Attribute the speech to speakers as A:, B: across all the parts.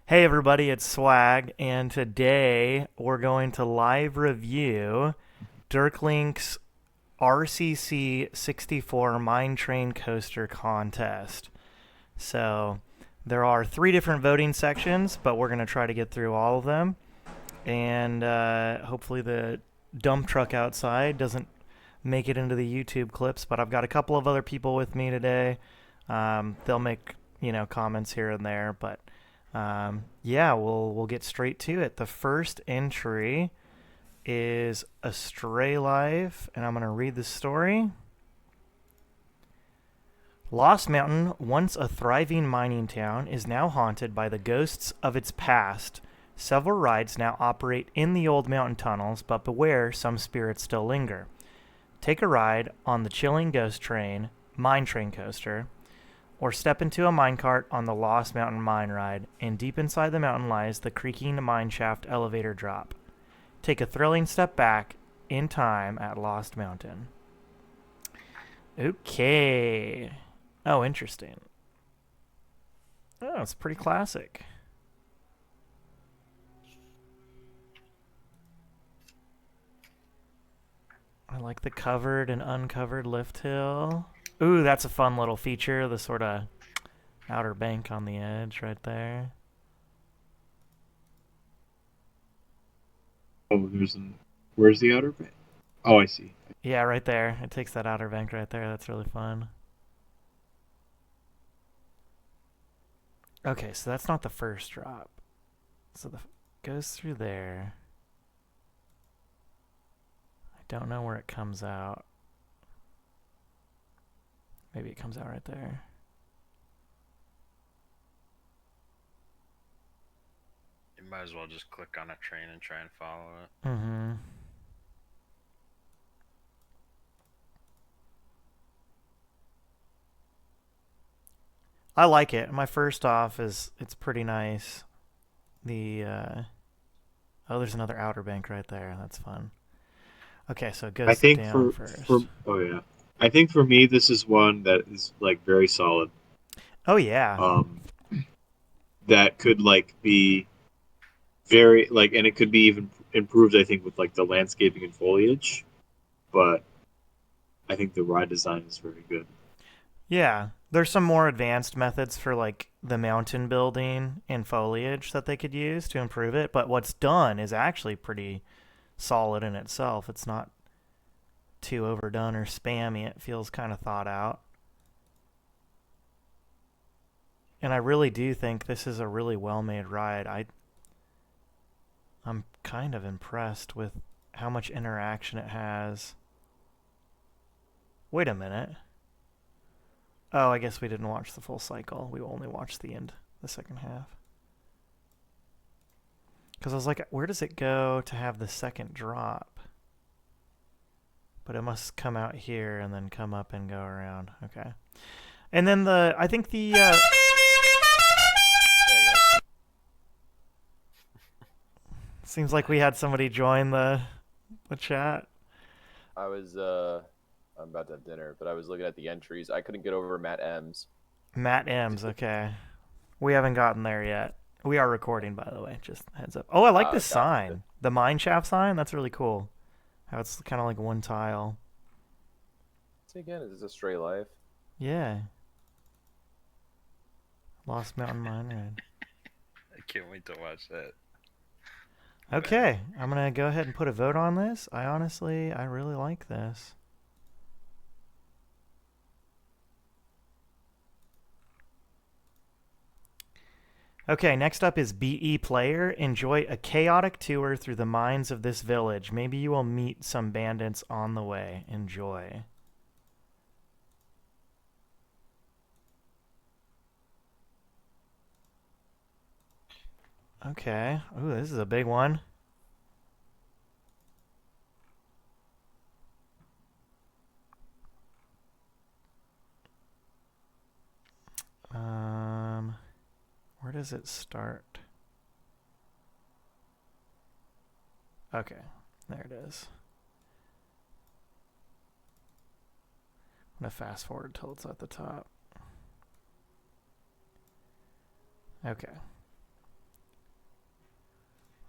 A: Hey everybody, it's Swag, and today we're going to live review Dirklink's RCC 64 Mine Train Coaster Contest. So there are 3 different voting sections, but we're going to try to get through all of them. And hopefully the dump truck outside doesn't make it into the YouTube clips, but I've got a couple of other people with me today. They'll make, comments here and there, but yeah, we'll get straight to it. The first entry is A Stray Life, and I'm going to read the story. Lost Mountain, once a thriving mining town, is now haunted by the ghosts of its past. Several rides now operate in the old mountain tunnels, but beware, some spirits still linger. Take a ride on the chilling ghost train, Mine Train Coaster, or step into a minecart on the Lost Mountain Mine Ride, and deep inside the mountain lies the creaking mine shaft elevator drop. Take a thrilling step back in time at Lost Mountain. Okay. Oh, interesting. Oh, it's pretty classic. I like the covered and uncovered lift hill. Ooh, that's a fun little feature, the sort of outer bank on the edge right there.
B: Oh, where's the outer bank? Oh, I see.
A: Yeah, right there. It takes that outer bank right there. That's really fun. Okay, so that's not the first drop. So the goes through there. I don't know where it comes out. Maybe it comes out right there.
C: You might as well just click on a train and try and follow it.
A: Mm-hmm. I like it. My first off is it's pretty nice. The oh, there's another outer bank right there. That's fun. Okay, so it
B: I
A: goes
B: think
A: down
B: for
A: first.
B: oh yeah, I think for me this is one that is like very solid.
A: Oh yeah.
B: Um, that could like be very like, and it could be even improved. I think with like the landscaping and foliage, but I think the ride design is very good.
A: Yeah. There's some more advanced methods for like the mountain building and foliage that they could use to improve it, but what's done is actually pretty solid in itself. It's not too overdone or spammy. It feels kind of thought out. And I really do think this is a really well-made ride. I'm kind of impressed with how much interaction it has. Wait a minute. Oh, I guess we didn't watch the full cycle. We only watched the end, the second half. Because I was like, where does it go to have the second drop? But it must come out here and then come up and go around. Okay. And then I think seems like we had somebody join the chat.
D: I was I'm about to have dinner, but I was looking at the entries. I couldn't get over Matt M's.
A: Matt M's, okay. We haven't gotten there yet. We are recording, by the way, just heads up. Oh, I like this
D: Gotcha.
A: sign. The mine shaft sign, that's really cool. How it's kind of like one tile.
D: Say again, is this a stray life?
A: Yeah. Lost Mountain Mine Ride.
C: I can't wait to watch that.
A: Okay, I'm going to go ahead and put a vote on this. I really like this. Okay, next up is BE Player. Enjoy a chaotic tour through the mines of this village. Maybe you will meet some bandits on the way. Enjoy. Okay. Ooh, this is a big one. Where does it start? Okay, there it is. I'm going to fast forward till it's at the top. Okay.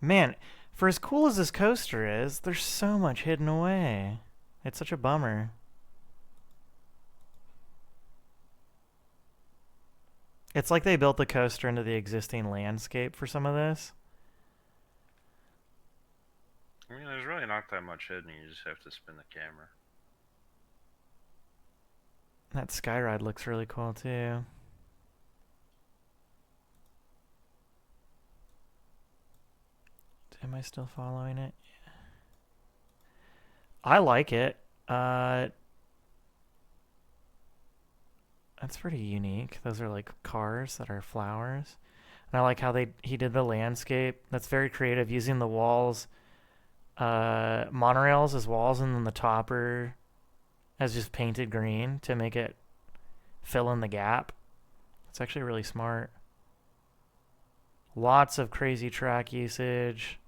A: Man, for as cool as this coaster is, there's so much hidden away. It's such a bummer. It's like they built the coaster into the existing landscape for some of this.
C: I mean, there's really not that much hidden. You just have to spin the camera.
A: That sky ride looks really cool too. Am I still following it? Yeah. I like it. That's pretty unique. Those are like cars that are flowers. And I like how he did the landscape. That's very creative, using the walls, monorails as walls, and then the topper as just painted green to make it fill in the gap. It's actually really smart. Lots of crazy track usage,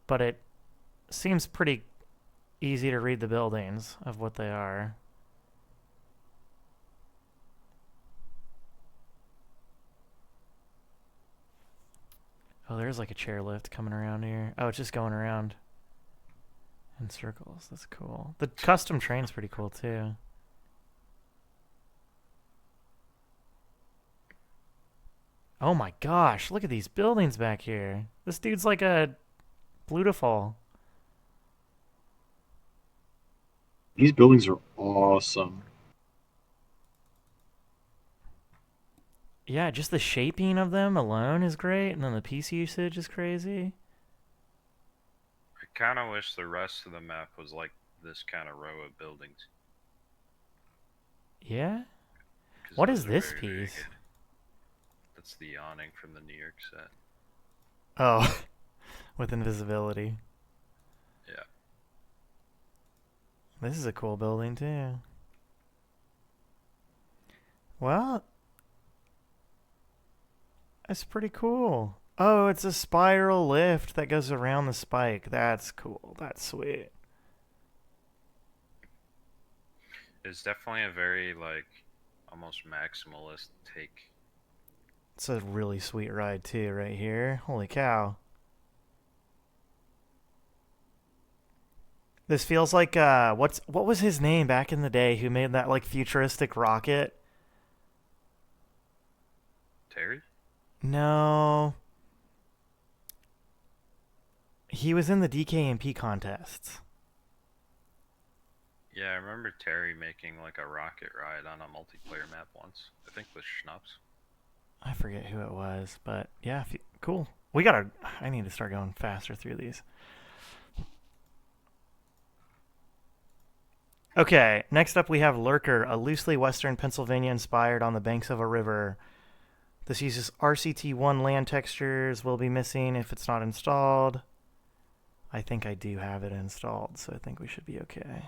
A: but it seems pretty easy to read the buildings of what they are. Oh, there's like a chairlift coming around here. Oh, it's just going around in circles. That's cool. The custom train's pretty cool too. Oh my gosh, look at these buildings back here. This dude's like a beautiful.
B: These buildings are awesome.
A: Yeah, just the shaping of them alone is great, and then the piece usage is crazy.
C: I kind of wish the rest of the map was like this kind of row of buildings.
A: Yeah?
C: 'Cause
A: What
C: those
A: is
C: are
A: this
C: very, very
A: piece?
C: good. That's the awning from the New York set.
A: Oh, with invisibility.
C: Yeah.
A: This is a cool building too. Well, that's pretty cool. Oh, it's a spiral lift that goes around the spike. That's cool. That's sweet.
C: It's definitely a very like almost maximalist take.
A: It's a really sweet ride too, right here. Holy cow. This feels like what was his name back in the day who made that like futuristic rocket?
C: Terry?
A: No. He was in the DKMP contests.
C: Yeah, I remember Terry making like a rocket ride on a multiplayer map once. I think with Schnups.
A: I forget who it was, but yeah, cool. I need to start going faster through these. Okay, next up we have Lurker, a loosely Western Pennsylvania inspired on the banks of a river. This uses RCT1 land textures, will be missing if it's not installed. I think I do have it installed, so I think we should be okay.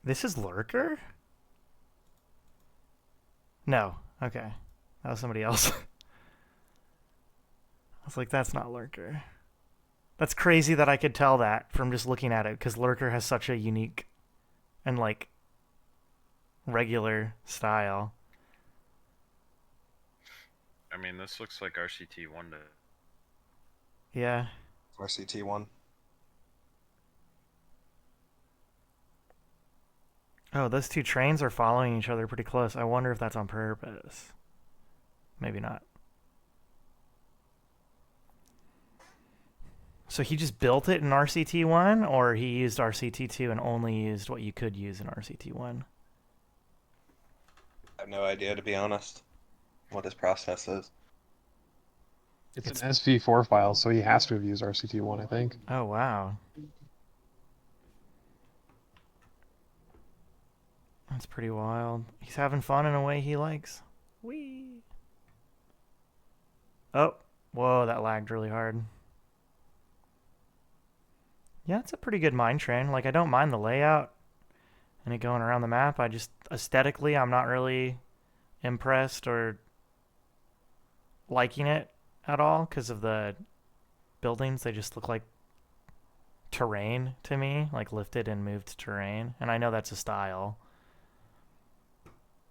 A: This is Lurker? No. Okay. That was somebody else. I was like, that's not Lurker. That's crazy that I could tell that from just looking at it, because Lurker has such a unique and, like, regular style.
C: I mean, this looks like RCT1 to...
A: Yeah.
E: RCT1.
A: Oh, those two trains are following each other pretty close. I wonder if that's on purpose. Maybe not. So he just built it in RCT1, or he used RCT2 and only used what you could use in RCT1?
E: I have no idea, to be honest, what his process is.
F: It's an SV4 file, so he has to have used RCT1, I think.
A: Oh, wow. That's pretty wild. He's having fun in a way he likes. Whee! Oh, whoa, that lagged really hard. Yeah, it's a pretty good mine train. Like, I don't mind the layout and it going around the map. I just, aesthetically, I'm not really impressed or liking it at all because of the buildings. They just look like terrain to me, like lifted and moved terrain. And I know that's a style.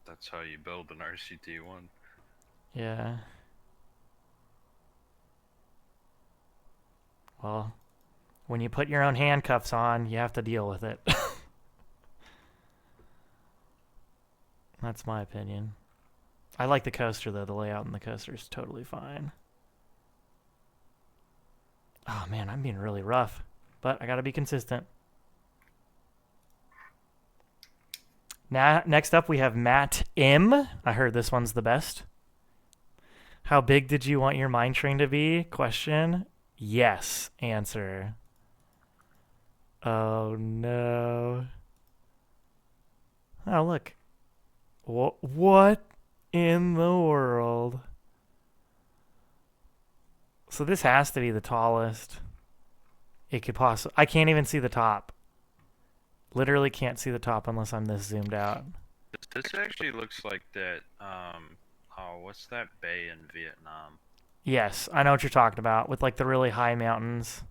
C: That's how you build an RCT1.
A: Yeah. Well, when you put your own handcuffs on, you have to deal with it. That's my opinion. I like the coaster, though. The layout in the coaster is totally fine. Oh, man, I'm being really rough. But I gotta be consistent. Now, next up, we have Matt M. I heard this one's the best. How big did you want your mine train to be? Question. Yes. Answer. Oh, no. Oh, look. What in the world? So this has to be the tallest it could possibly... I can't even see the top. Literally can't see the top unless I'm this zoomed out.
C: This actually looks like that, oh, what's that bay in Vietnam?
A: Yes, I know what you're talking about, with like the really high mountains.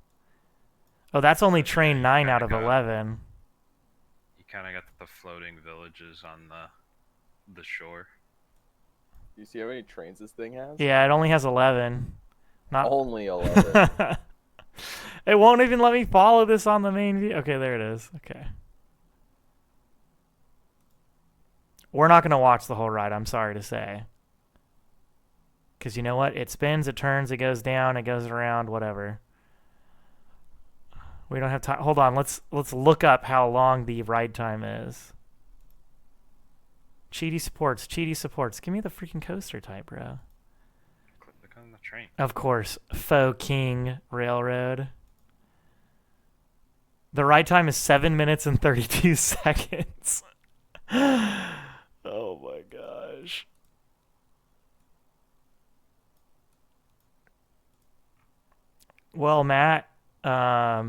A: Oh, that's only train 9 out of 11.
C: You kind of got the floating villages on the shore.
D: Do you see how many trains this thing has?
A: Yeah, it only has 11. Not
D: Only 11.
A: It won't even let me follow this on the main view. Okay, there it is. Okay. We're not going to watch the whole ride, I'm sorry to say. Because you know what? It spins, it turns, it goes down, it goes around, whatever. We don't have time. Hold on, let's look up how long the ride time is. Cheaty supports. Give me the freaking coaster type, bro.
C: Click on the train.
A: Of course, Faux King Railroad. The ride time is 7 minutes and 32 seconds. Oh my gosh. Well, Matt, I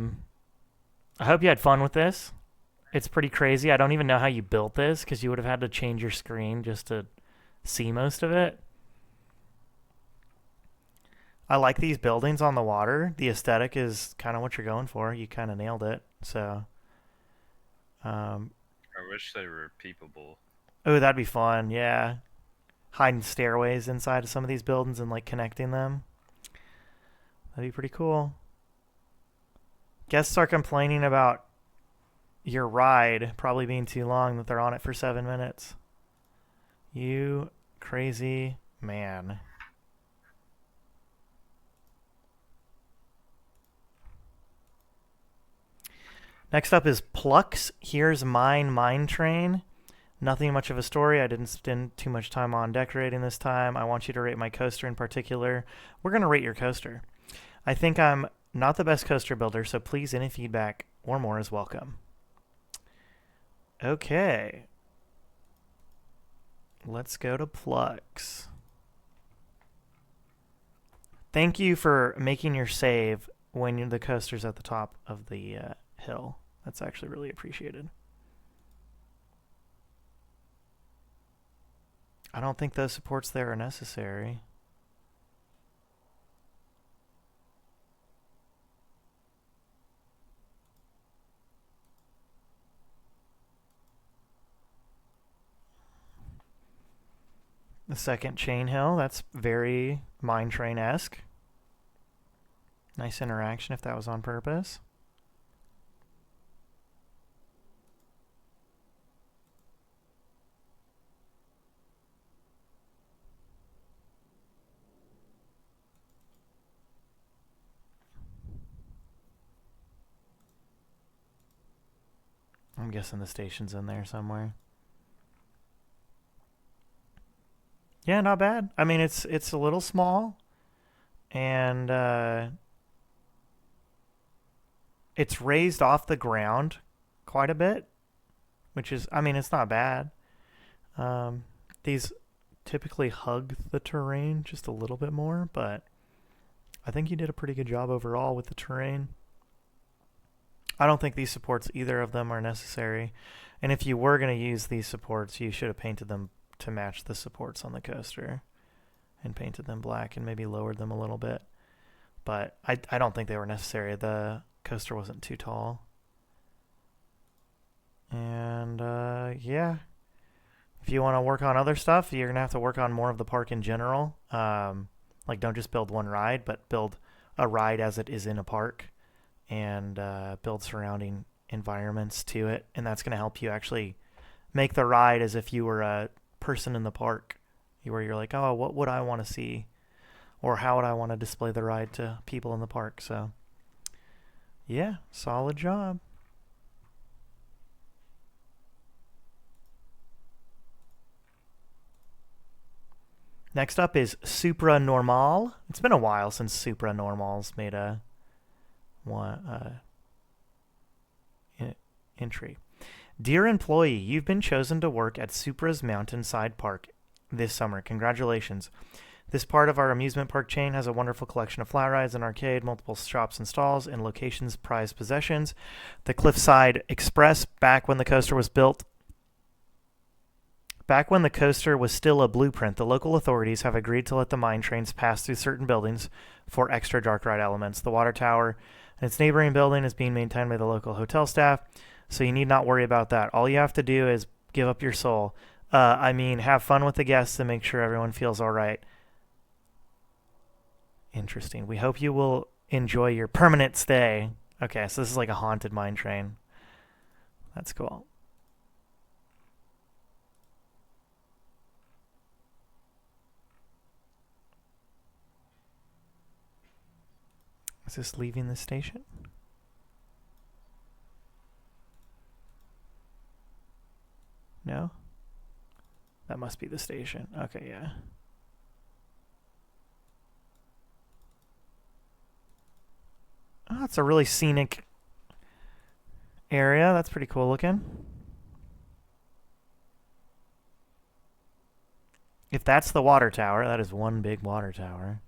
A: hope you had fun with this. It's pretty crazy. I don't even know how you built this because you would have had to change your screen just to see most of it. I like these buildings on the water. The aesthetic is kind of what you're going for. You kind of nailed it. So,
C: I wish they were peepable.
A: oh, that'd be fun. Yeah. Hiding stairways inside of some of these buildings and like connecting them. That'd be pretty cool. Guests are complaining about your ride probably being too long, that they're on it for 7 minutes. You crazy man. Next up is Plux. Here's Mine Train. Nothing much of a story. I didn't spend too much time on decorating this time. I want you to rate my coaster in particular. We're going to rate your coaster. I think I'm not the best coaster builder, so please any feedback or more is welcome. Okay. Let's go to Plux. Thank you for making your save when the coaster's at the top of the hill. That's actually really appreciated. I don't think those supports there are necessary. The second chain hill, that's very Mine Train-esque. Nice interaction if that was on purpose. I'm guessing the station's in there somewhere. Yeah, not bad. I mean, it's a little small, and it's raised off the ground quite a bit, which is, I mean, it's not bad. These typically hug the terrain just a little bit more, but I think you did a pretty good job overall with the terrain. I don't think these supports, either of them, are necessary. And if you were going to use these supports, you should have painted them to match the supports on the coaster and painted them black and maybe lowered them a little bit. But I don't think they were necessary. The coaster wasn't too tall. And yeah, if you want to work on other stuff, you're gonna have to work on more of the park in general. Like don't just build one ride, but build a ride as it is in a park, and build surrounding environments to it, and that's gonna help you actually make the ride as if you were a person in the park, where you're like, oh, what would I want to see, or how would I want to display the ride to people in the park? So, yeah, solid job. Next up is Supra Normal. It's been a while since Supra Normal's made a entry. Dear employee, you've been chosen to work at Supra's Mountainside Park this summer. Congratulations. This part of our amusement park chain has a wonderful collection of flat rides and arcade, multiple shops and stalls, and locations prized possessions. The Cliffside Express, back when the coaster was still a blueprint, the local authorities have agreed to let the mine trains pass through certain buildings for extra dark ride elements. The water tower and its neighboring building is being maintained by the local hotel staff, so you need not worry about that. All you have to do is give up your soul. Have fun with the guests and make sure everyone feels all right. Interesting. We hope you will enjoy your permanent stay. Okay, so this is like a haunted mine train. That's cool. Is this leaving the station? No? That must be the station. Okay, yeah. Oh, it's a really scenic area. That's pretty cool looking. If that's the water tower, that is one big water tower.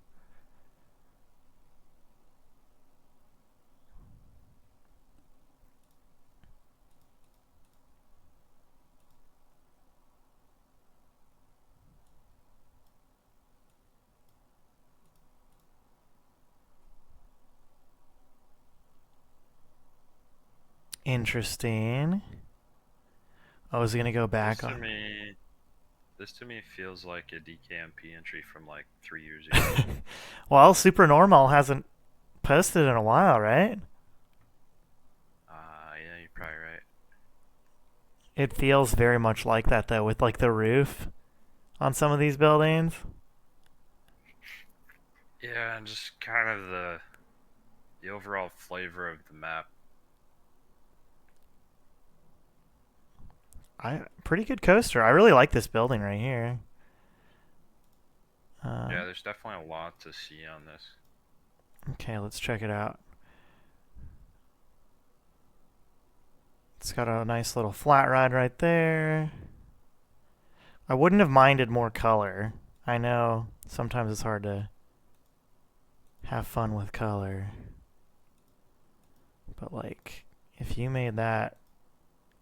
A: Interesting. I was gonna go back on.
C: This to me feels like a DKMP entry from like 3 years ago.
A: Well, Super Normal hasn't posted in a while, right?
C: Yeah, you're probably right.
A: It feels very much like that though, with like the roof on some of these buildings.
C: Yeah, and just kind of the overall flavor of the map.
A: Pretty good coaster. I really like this building right here.
C: Yeah, there's definitely a lot to see on this.
A: Okay, let's check it out. It's got a nice little flat ride right there. I wouldn't have minded more color. I know sometimes it's hard to have fun with color. But like, if you made that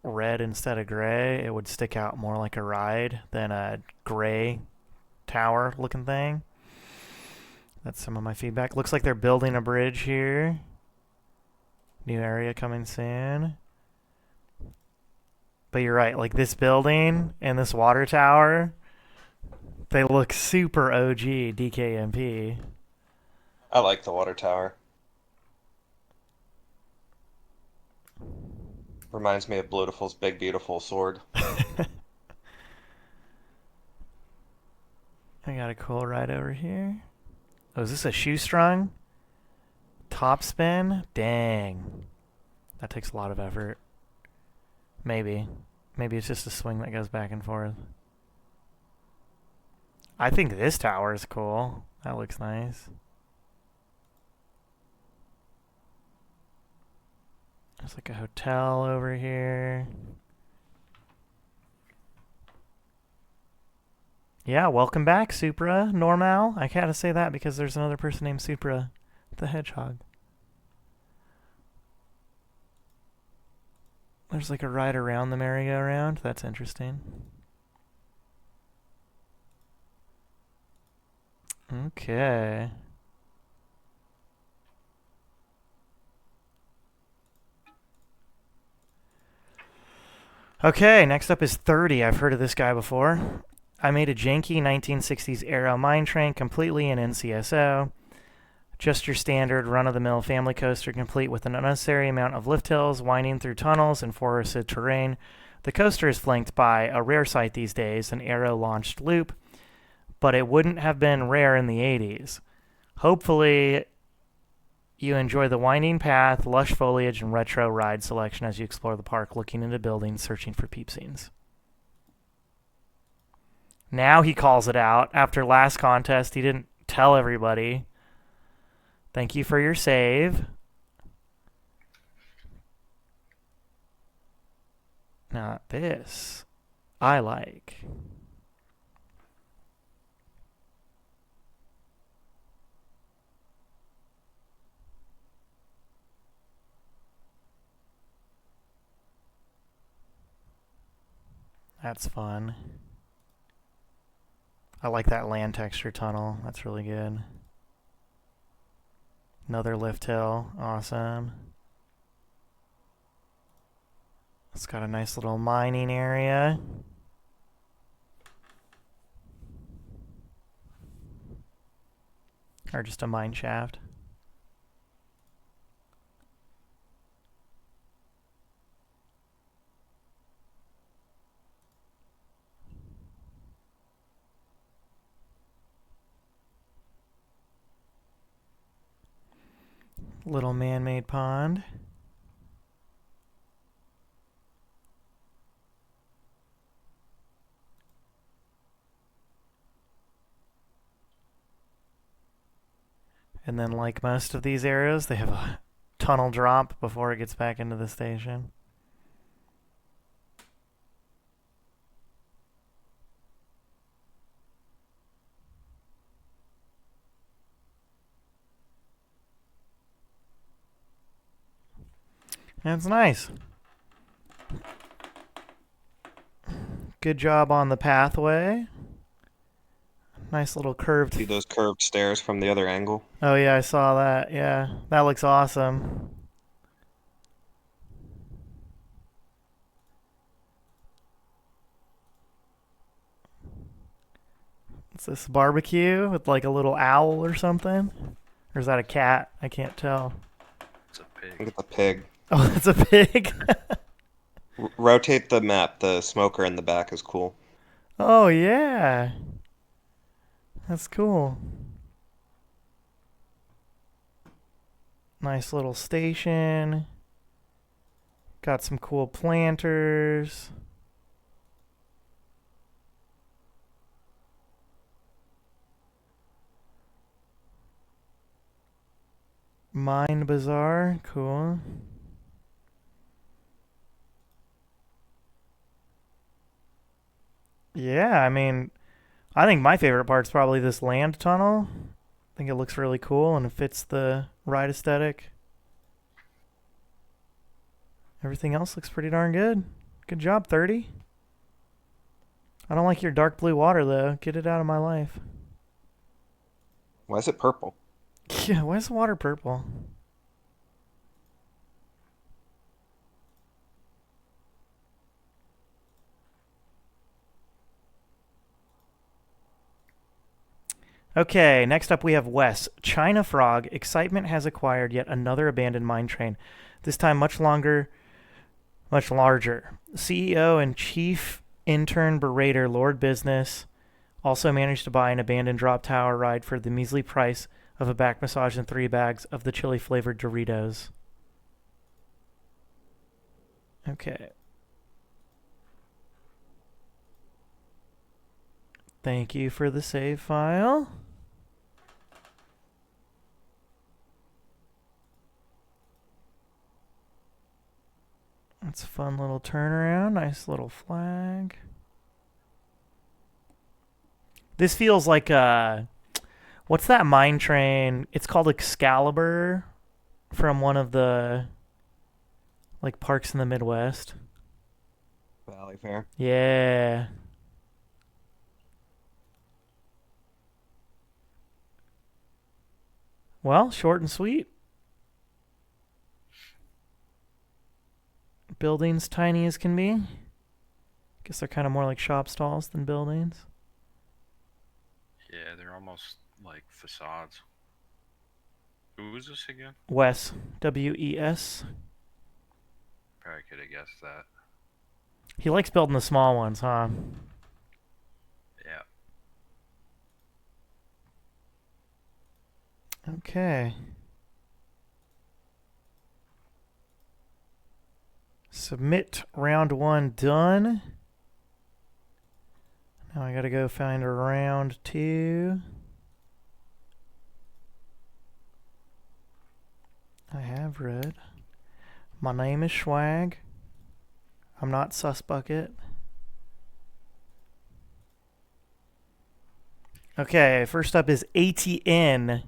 A: red instead of gray, it would stick out more like a ride than a gray tower looking thing. That's some of my feedback. Looks like they're building a bridge here. New area coming soon. But you're right, like this building and this water tower, they look super OG DKMP.
E: I like the water tower. Reminds me of Beautiful's Big Beautiful Sword.
A: I got a cool ride over here. Oh, is this a shoestrung? Top spin? Dang. That takes a lot of effort. Maybe. Maybe it's just a swing that goes back and forth. I think this tower is cool. That looks nice. There's like a hotel over here. Yeah, welcome back, Supra Normal. I gotta say that because there's another person named Supra the Hedgehog. There's like a ride around the merry-go-round. That's interesting. Okay. Okay, next up is 30. I've heard of this guy before. I made a janky 1960s era mine train completely in NCSO. Just your standard run-of-the-mill family coaster, complete with an unnecessary amount of lift hills, winding through tunnels and forested terrain. The coaster is flanked by a rare sight these days, an aero-launched loop, but it wouldn't have been rare in the 80s. Hopefully, you enjoy the winding path, lush foliage, and retro ride selection as you explore the park, looking into buildings, searching for peep scenes. Now he calls it out. After last contest, he didn't tell everybody. Thank you for your save. Now this, I like. That's fun. I like that land texture tunnel. That's really good. Another lift hill. Awesome. It's got a nice little mining area. Or just a mine shaft. Little man-made pond. And then, like most of these areas, they have a tunnel drop before it gets back into the station. That's nice. Good job on the pathway. Nice little curved.
E: See those curved stairs from the other angle?
A: Oh yeah, I saw that. Yeah, that looks awesome. Is this barbecue with like a little owl or something? Or is that a cat? I can't tell.
C: It's a
E: Look
C: pig.
E: at the pig.
A: Oh, that's a pig.
E: Rotate the map. The smoker in the back is cool.
A: Oh yeah. That's cool. Nice little station. Got some cool planters. Mine Bazaar, cool. Yeah, I mean, I think my favorite part's probably this land tunnel. I think it looks really cool and it fits the ride aesthetic. Everything else looks pretty darn good. Good job, 30. I don't like your dark blue water, though. Get it out of my life.
E: Why is it purple?
A: Yeah, why is the water purple? Okay, next up we have Wes. China Frog. Excitement has acquired yet another abandoned mine train. This time much larger. CEO and chief intern berater Lord Business also managed to buy an abandoned drop tower ride for the measly price of a back massage and 3 bags of the chili flavored Doritos. Okay. Thank you for the save file. That's a fun little turnaround. Nice little flag. This feels like what's that mine train? It's called Excalibur from one of the like parks in the Midwest.
E: Valley Fair.
A: Yeah. Well, short and sweet. Buildings tiny as can be. Guess they're kind of more like shop stalls than buildings.
C: Yeah, they're almost like facades. Who is this again?
A: Wes, W-E-S.
C: Probably could have guessed that.
A: He likes building the small ones, huh?
C: Yeah.
A: Okay. Submit round 1 done. Now I gotta go find a round 2. I have read. My name is Schwag. I'm not Sussbucket. Okay, first up is ATN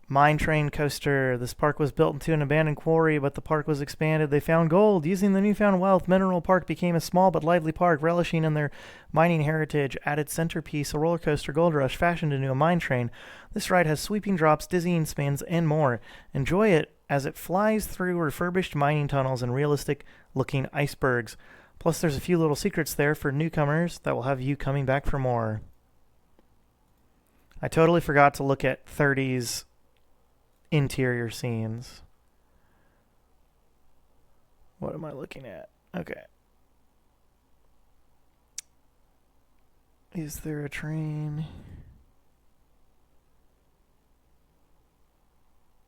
A: Mine Train Coaster. This park was built into an abandoned quarry, but the park was expanded. They found gold. Using the newfound wealth, Mineral Park became a small but lively park, relishing in their mining heritage. At its centerpiece, a roller coaster Gold Rush fashioned into a mine train. This ride has sweeping drops, dizzying spins, and more. Enjoy it as it flies through refurbished mining tunnels and realistic-looking icebergs. Plus, there's a few little secrets there for newcomers that will have you coming back for more. I totally forgot to look at 30's interior scenes. What am I looking at? Okay. Is there a train?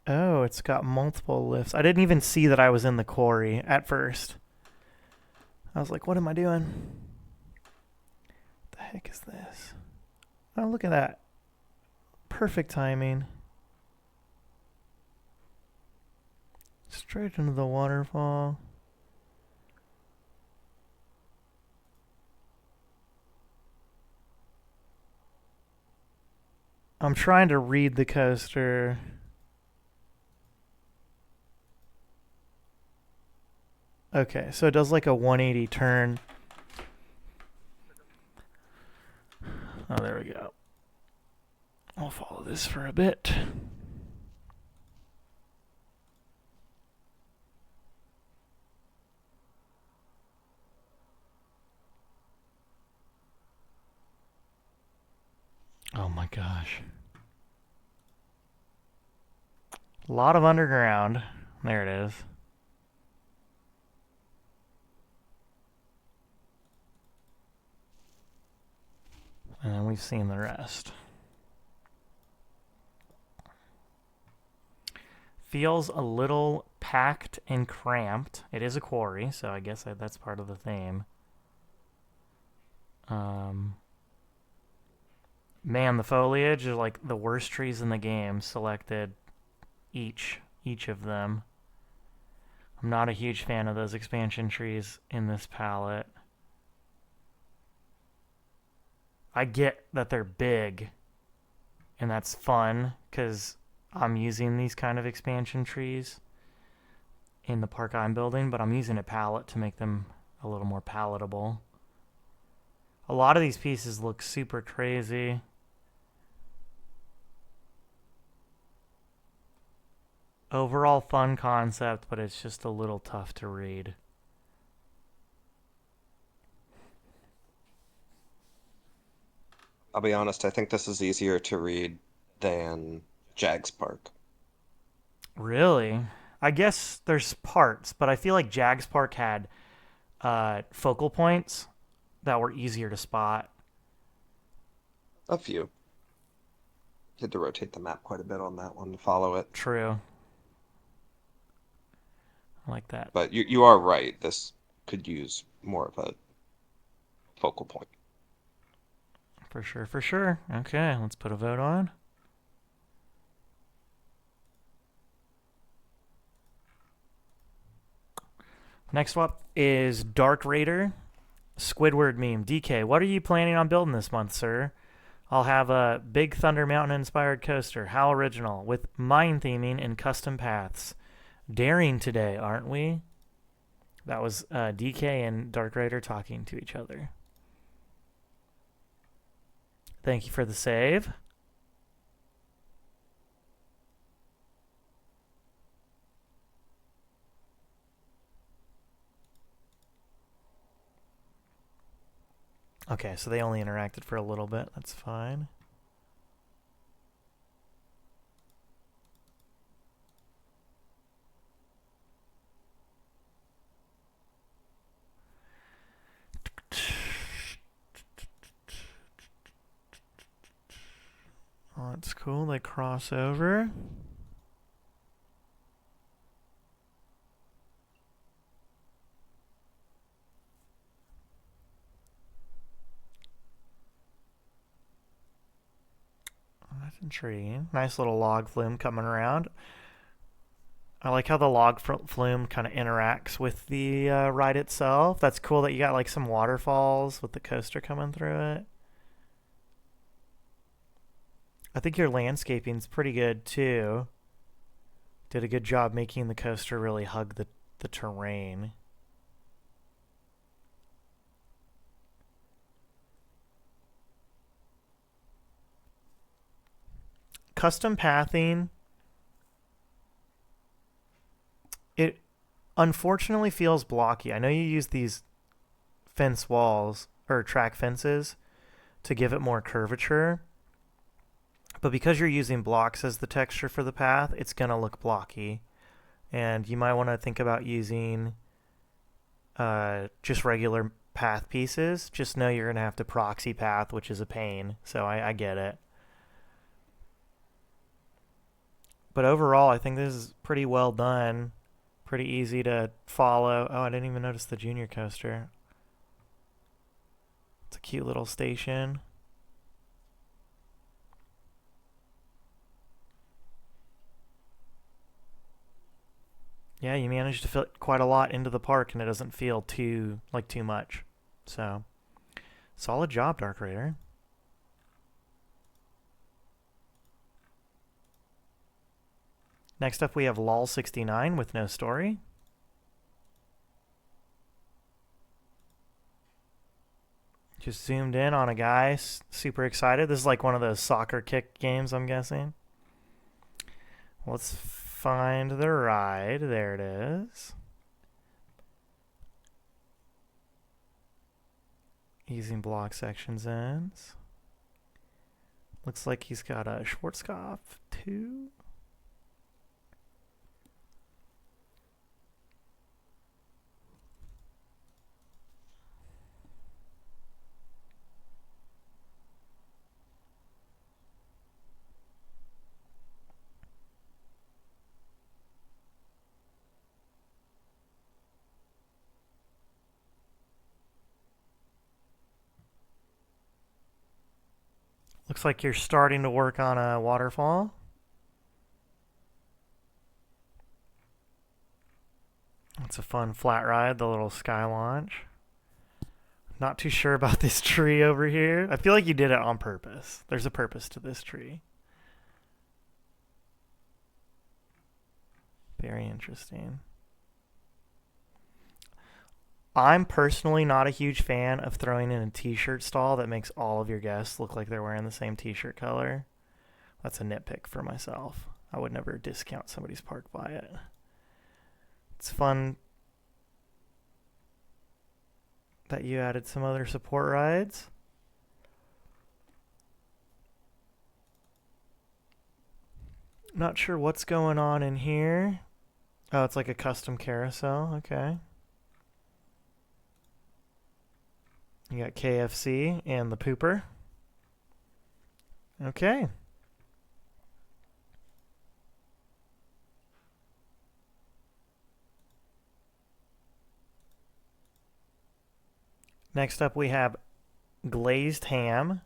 A: Oh, it's got multiple lifts. I didn't even see that I was in the quarry at first. I was like, what am I doing? What the heck is this? Oh, look at that. Perfect timing. Straight into the waterfall. I'm trying to read the coaster. Okay, so it does like a 180 turn. Oh, there we go. I'll follow this for a bit. Oh my gosh. A lot of underground. There it is. And then we've seen the rest. Feels a little packed and cramped. It is a quarry, so I guess that's part of the theme. Man, the foliage are like the worst trees in the game selected each of them. I'm not a huge fan of those expansion trees in this palette. I get that they're big, and that's fun, because I'm using these kind of expansion trees in the park I'm building, but I'm using a palette to make them a little more palatable. A lot of these pieces look super crazy. Overall fun concept, but it's just a little tough to read.
E: I'll be honest, I think this is easier to read than Jags Park.
A: Really? I guess there's parts, but I feel like Jags Park had focal points that were easier to spot.
E: A few. Had to rotate the map quite a bit on that one to follow it.
A: True. I like that.
E: But you are right. This could use more of a focal point.
A: For sure, for sure. Okay, let's put a vote on. Next up is Dark Raider. Squidward meme. DK, what are you planning on building this month, sir? I'll have a Big Thunder Mountain inspired coaster. How original. With mine theming and custom paths. Daring today, aren't we? That was DK and Dark Raider talking to each other. Thank you for the save. Okay, so they only interacted for a little bit. That's fine. Oh, that's cool. They cross over. Oh, that's intriguing. Nice little log flume coming around. I like how the log flume kind of interacts with the ride itself. That's cool that you got like some waterfalls with the coaster coming through it. I think your landscaping's pretty good too. Did a good job making the coaster really hug the terrain. Custom pathing. It unfortunately feels blocky. I know you use these fence walls or track fences to give it more curvature, but because you're using blocks as the texture for the path, it's going to look blocky. And you might want to think about using just regular path pieces. Just know you're going to have to proxy path, which is a pain, so I get it. But overall, I think this is pretty well done. Pretty easy to follow. Oh, I didn't even notice the junior coaster. It's a cute little station. Yeah, you managed to fit quite a lot into the park, and it doesn't feel too much. So, solid job, Dark Raider. Next up, we have LOL69 with no story. Just zoomed in on a guy, super excited. This is like one of those soccer kick games, I'm guessing. Let's find the ride. There it is. Using block sections ends. Looks like he's got a Schwarzkopf 2. Looks like you're starting to work on a waterfall. It's a fun flat ride, the little sky launch. Not too sure about this tree over here. I feel like you did it on purpose. There's a purpose to this tree. Very interesting. I'm personally not a huge fan of throwing in a t-shirt stall that makes all of your guests look like they're wearing the same t-shirt color. That's a nitpick for myself. I would never discount somebody's park by it. It's fun that you added some other support rides. Not sure what's going on in here. Oh, it's like a custom carousel. Okay. You got KFC and the pooper. Okay. Next up we have glazed ham.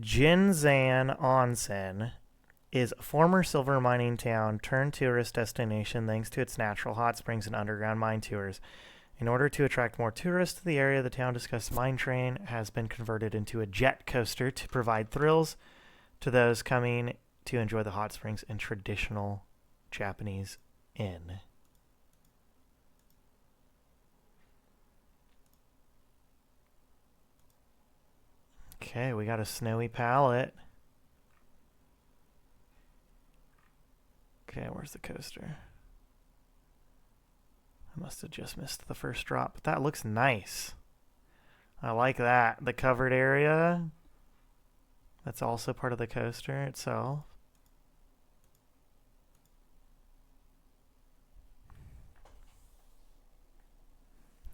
A: Jinzan Onsen is a former silver mining town turned tourist destination thanks to its natural hot springs and underground mine tours. In order to attract more tourists to the area, the town discussed mine train has been converted into a jet coaster to provide thrills to those coming to enjoy the hot springs and traditional Japanese inn. Okay, we got a snowy palette. Okay, where's the coaster? I must have just missed the first drop, but that looks nice. I like that. The covered area. That's also part of the coaster itself.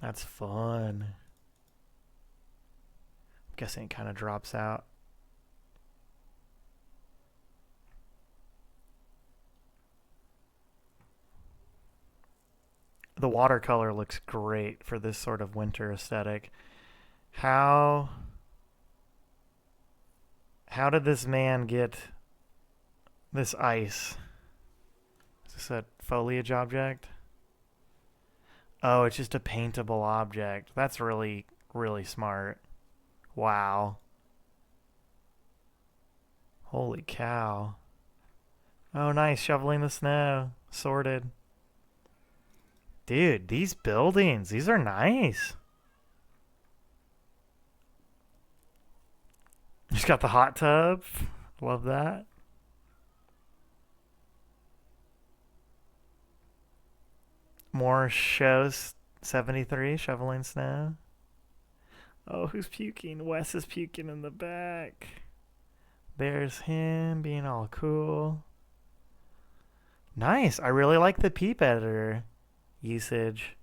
A: That's fun. I'm guessing it kind of drops out. The watercolor looks great for this sort of winter aesthetic. How did this man get this ice? Is this a foliage object? Oh, it's just a paintable object. That's really, really smart. Wow. Holy cow. Oh, nice. Shoveling the snow. Sorted. Dude, these buildings, these are nice. Just got the hot tub. Love that. More shows. 73, shoveling snow. Oh, who's puking? Wes is puking in the back. There's him being all cool. Nice. I really like the peep editor usage.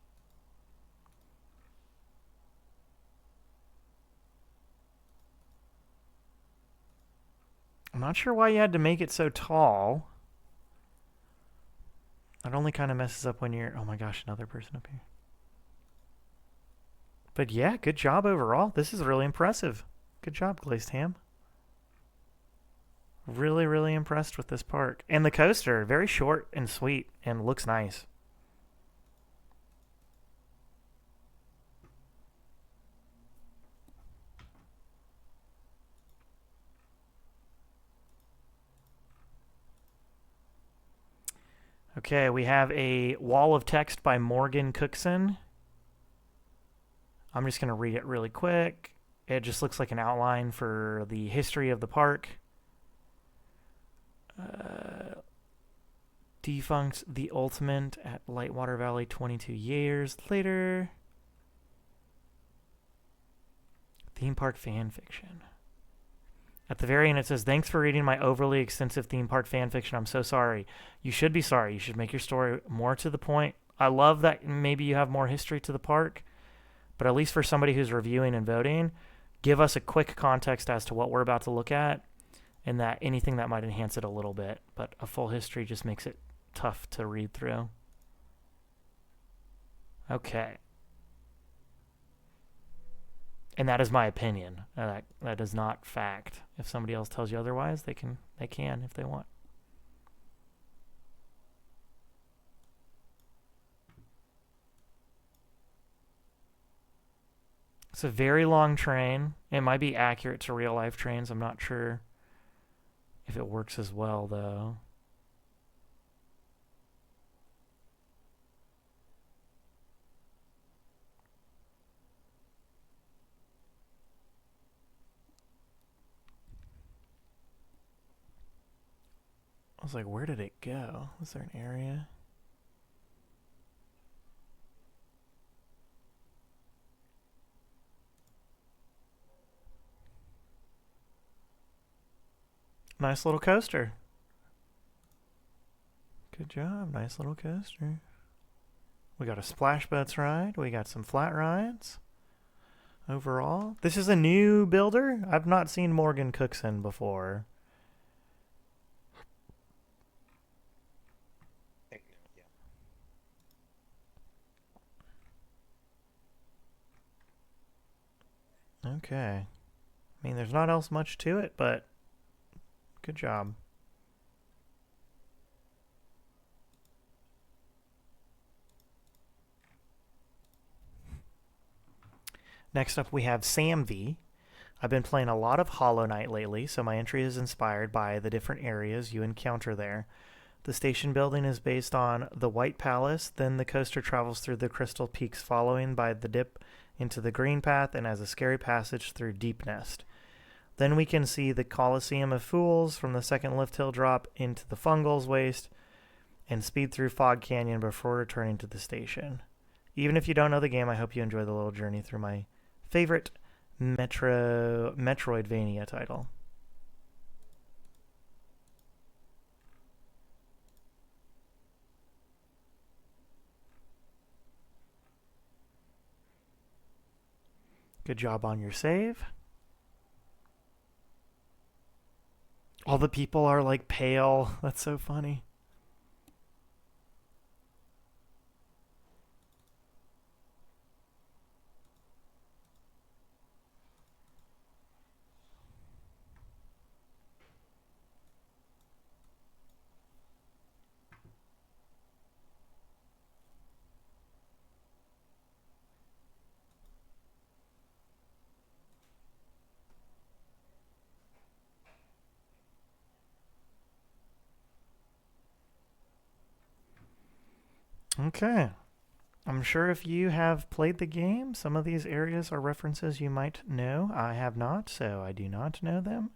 A: I'm not sure why you had to make it so tall. It only kind of messes up when you're... Oh my gosh, another person up here. But yeah, good job overall. This is really impressive. Good job, Glazed Ham. Really, really impressed with this park. And the coaster, very short and sweet and looks nice. Okay, we have a wall of text by Morgan Cookson. I'm just going to read it really quick. It just looks like an outline for the history of the park. Defunct the Ultimate at Lightwater Valley 22 years later. Theme park fan fiction. At the very end, it says, "Thanks for reading my overly extensive theme park fan fiction. I'm so sorry." You should be sorry. You should make your story more to the point. I love that maybe you have more history to the park, but at least for somebody who's reviewing and voting, give us a quick context as to what we're about to look at and that anything that might enhance it a little bit. But a full history just makes it tough to read through. Okay. And that is my opinion. That is not fact. If somebody else tells you otherwise, they can if they want. It's a very long train. It might be accurate to real life trains. I'm not sure if it works as well though. I was like, where did it go? Was there an area? Nice little coaster. Good job. Nice little coaster. We got a splash boats ride. We got some flat rides. Overall, this is a new builder. I've not seen Morgan Cookson before. Okay. I mean, there's not else much to it, but good job. Next up, we have Sam V. I've been playing a lot of Hollow Knight lately, so my entry is inspired by the different areas you encounter there. The station building is based on the White Palace, then the coaster travels through the Crystal Peaks following by the dip into the Green Path and has a scary passage through Deep Nest. Then we can see the Coliseum of Fools from the second lift hill drop into the Fungal's Waste and speed through Fog Canyon before returning to the station. Even if you don't know the game, I hope you enjoy the little journey through my favorite Metroidvania title. Good job on your save. All the people are like pale. That's so funny. Okay. I'm sure if you have played the game, some of these areas are references you might know. I have not, so I do not know them.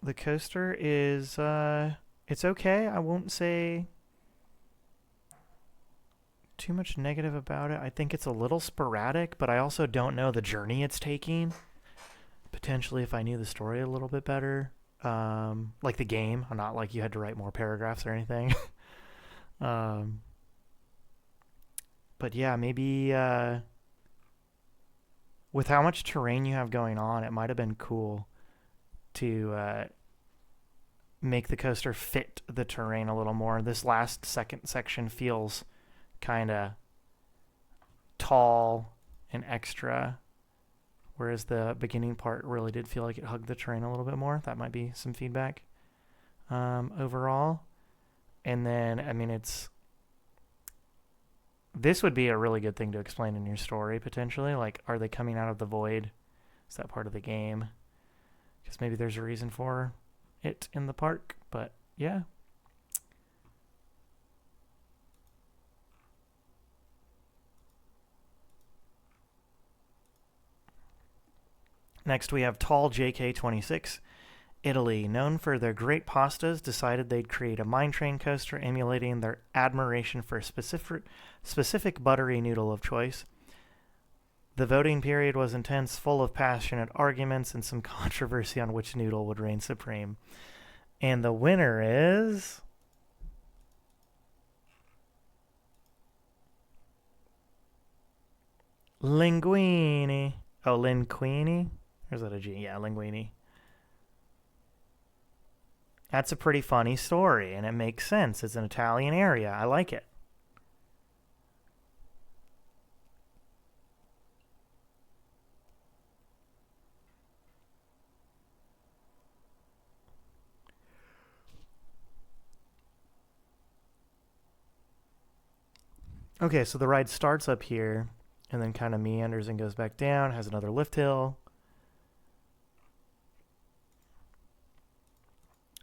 A: The coaster is, it's okay. I won't say too much negative about it. I think it's a little sporadic, but I also don't know the journey it's taking. Potentially, if I knew the story a little bit better, like the game, not like you had to write more paragraphs or anything. But yeah, maybe with how much terrain you have going on, it might have been cool to make the coaster fit the terrain a little more. This last second section feels kind of tall and extra, whereas the beginning part really did feel like it hugged the terrain a little bit more. That might be some feedback overall. And then, I mean, this would be a really good thing to explain in your story, potentially. Like, are they coming out of the void? Is that part of the game? Because maybe there's a reason for it in the park, but yeah. Next, we have Tall JK26. Italy, known for their great pastas, decided they'd create a mine train coaster emulating their admiration for a specific buttery noodle of choice. The voting period was intense, full of passionate arguments and some controversy on which noodle would reign supreme. And the winner is... Linguini. Oh, Linguini? Or is that a G? Yeah, Linguini. That's a pretty funny story, and it makes sense. It's an Italian area. I like it. Okay, so the ride starts up here, and then kind of meanders and goes back down, has another lift hill.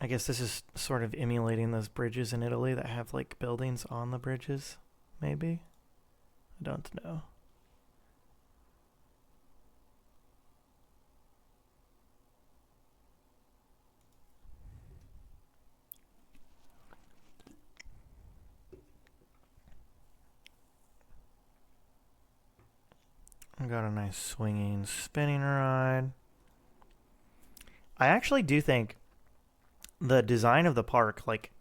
A: I guess this is sort of emulating those bridges in Italy that have like buildings on the bridges, maybe? I don't know. I got a nice swinging, spinning ride. I actually do think the design of the park, like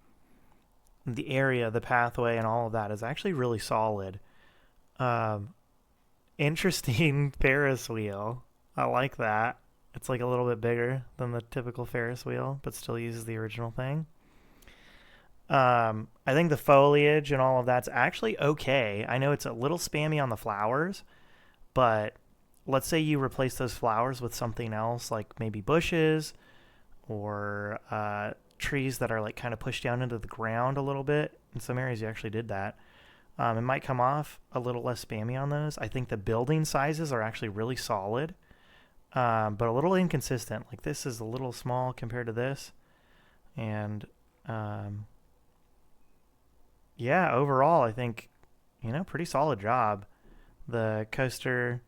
A: the area, the pathway, and all of that is actually really solid. Interesting Ferris wheel. I like that. It's like a little bit bigger than the typical Ferris wheel, but still uses the original thing. I think the foliage and all of that's actually okay. I know it's a little spammy on the flowers, but let's say you replace those flowers with something else, like maybe bushes or trees that are like kind of pushed down into the ground a little bit. In some areas you actually did that. It might come off a little less spammy on those. I think the building sizes are actually really solid, but a little inconsistent. Like this is a little small compared to this. And yeah, overall I think, pretty solid job. The coaster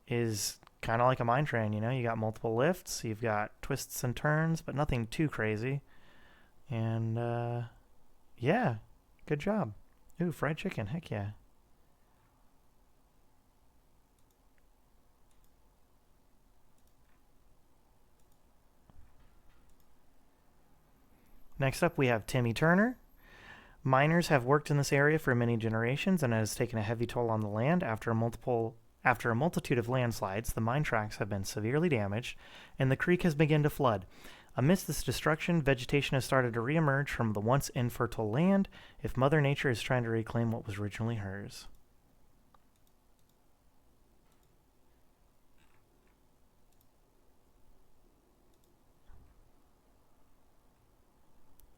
A: is kind of like a mine train, you got multiple lifts, you've got twists and turns, but nothing too crazy. And yeah, good job. Ooh, fried chicken. Heck yeah. Next up, we have Timmy Turner. Miners have worked in this area for many generations, and it has taken a heavy toll on the land. After a multitude of landslides, the mine tracks have been severely damaged, and the creek has begun to flood. Amidst this destruction, vegetation has started to reemerge from the once infertile land, if Mother Nature is trying to reclaim what was originally hers.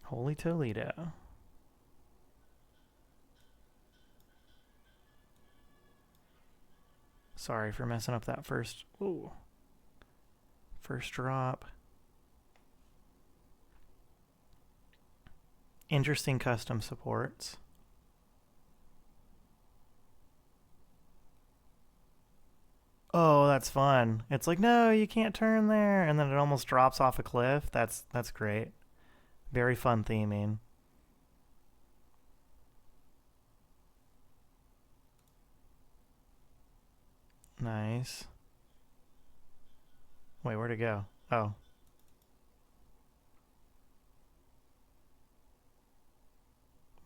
A: Holy Toledo. Sorry for messing up that first drop. Interesting custom supports. Oh, that's fun. It's like, no, you can't turn there, and then it almost drops off a cliff. That's great. Very fun theming. Nice. Wait, where'd it go? Oh.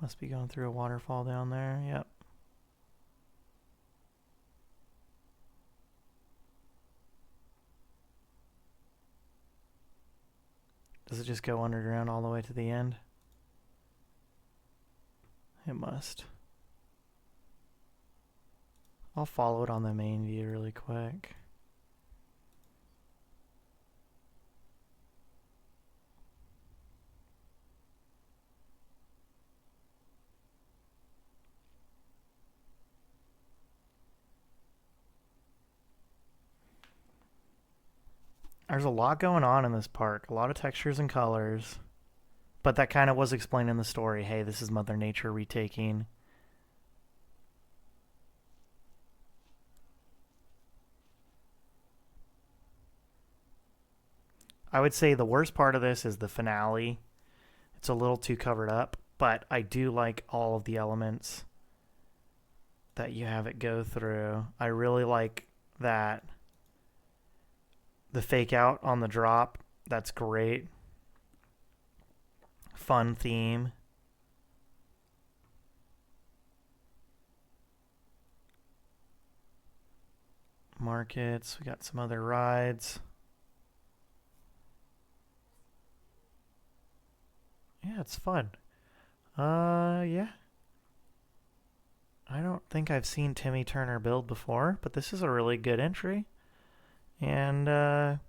A: Must be going through a waterfall down there. Yep. Does it just go underground all the way to the end? It must. I'll follow it on the main view really quick. There's a lot going on in this park. A lot of textures and colors. But that kind of was explained in the story. Hey, this is Mother Nature retaking. I would say the worst part of this is the finale. It's a little too covered up, but I do like all of the elements that you have it go through. I really like that. The fake out on the drop, that's great. Fun theme. Markets, we got some other rides. Yeah, it's fun. Yeah. I don't think I've seen Timmy Turner build before, but this is a really good entry. And, yeah,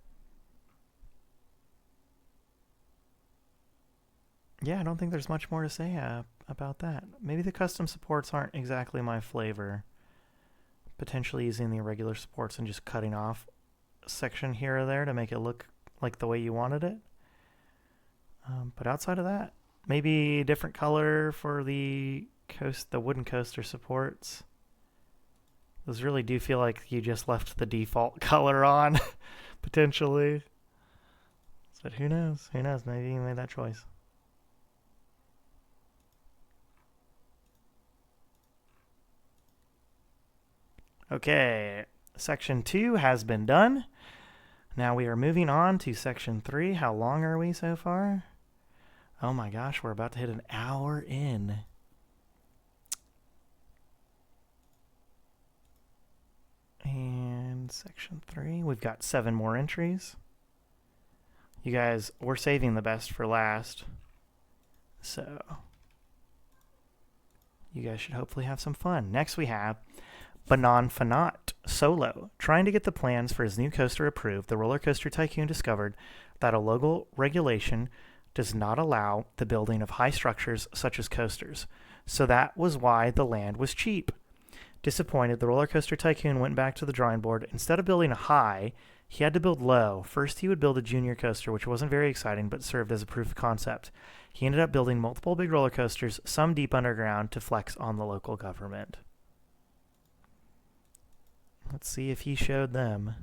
A: I don't think there's much more to say about that. Maybe the custom supports aren't exactly my flavor. Potentially using the irregular supports and just cutting off a section here or there to make it look like the way you wanted it. But outside of that, maybe a different color for the wooden coaster supports. Those really do feel like you just left the default color on, potentially. But who knows? Who knows? Maybe you made that choice. Okay, section 2 has been done. Now we are moving on to section 3. How long are we so far? Oh my gosh, we're about to hit an hour in. And section 3, we've got 7 more entries. You guys, we're saving the best for last. So, you guys should hopefully have some fun. Next we have Banan Fanat Solo. Trying to get the plans for his new coaster approved, the roller coaster tycoon discovered that a local regulation does not allow the building of high structures such as coasters. So that was why the land was cheap. Disappointed, the roller coaster tycoon went back to the drawing board. Instead of building a high, he had to build low. First, he would build a junior coaster, which wasn't very exciting, but served as a proof of concept. He ended up building multiple big roller coasters, some deep underground, to flex on the local government. Let's see if he showed them.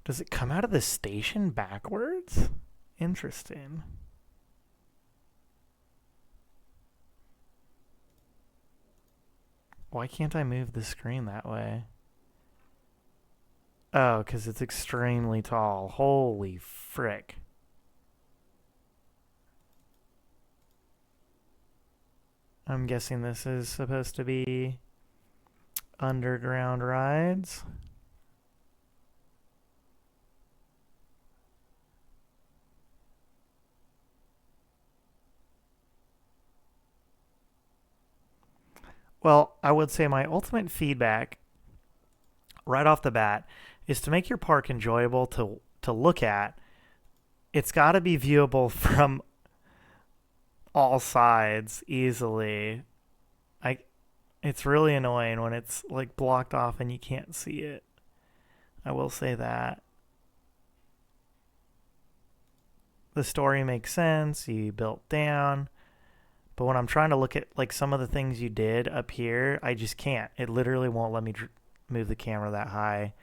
A: Does it come out of the station backwards? Interesting. Why can't I move the screen that way? Oh, because it's extremely tall. Holy frick. I'm guessing this is supposed to be underground rides. Well, I would say my ultimate feedback right off the bat is to make your park enjoyable to look at. It's got to be viewable from all sides easily. It's really annoying when it's like blocked off and you can't see it. I will say that. The story makes sense. You built down. But when I'm trying to look at like some of the things you did up here, I just can't. It literally won't let me move the camera that high.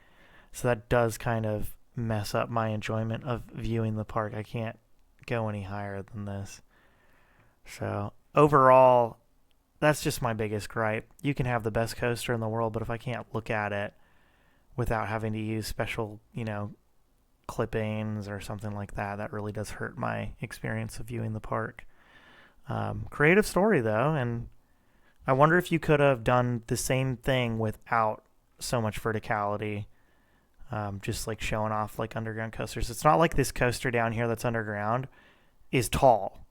A: So that does kind of mess up my enjoyment of viewing the park. I can't go any higher than this. So overall, that's just my biggest gripe. You can have the best coaster in the world, but if I can't look at it without having to use special, clippings or something like that, that really does hurt my experience of viewing the park. Creative story though, and I wonder if you could have done the same thing without so much verticality, just like showing off like underground coasters. It's not like this coaster down here that's underground is tall,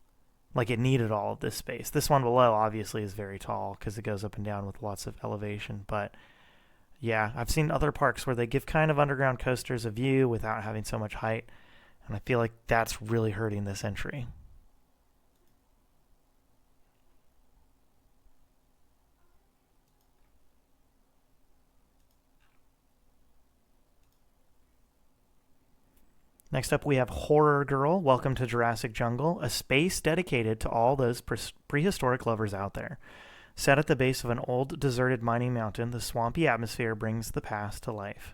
A: like it needed all of this space. This one below obviously is very tall because it goes up and down with lots of elevation, but yeah, I've seen other parks where they give kind of underground coasters a view without having so much height, and I feel like that's really hurting this entry. Next up, we have Horror Girl. Welcome to Jurassic Jungle, a space dedicated to all those prehistoric lovers out there. Set at the base of an old, deserted mining mountain, the swampy atmosphere brings the past to life.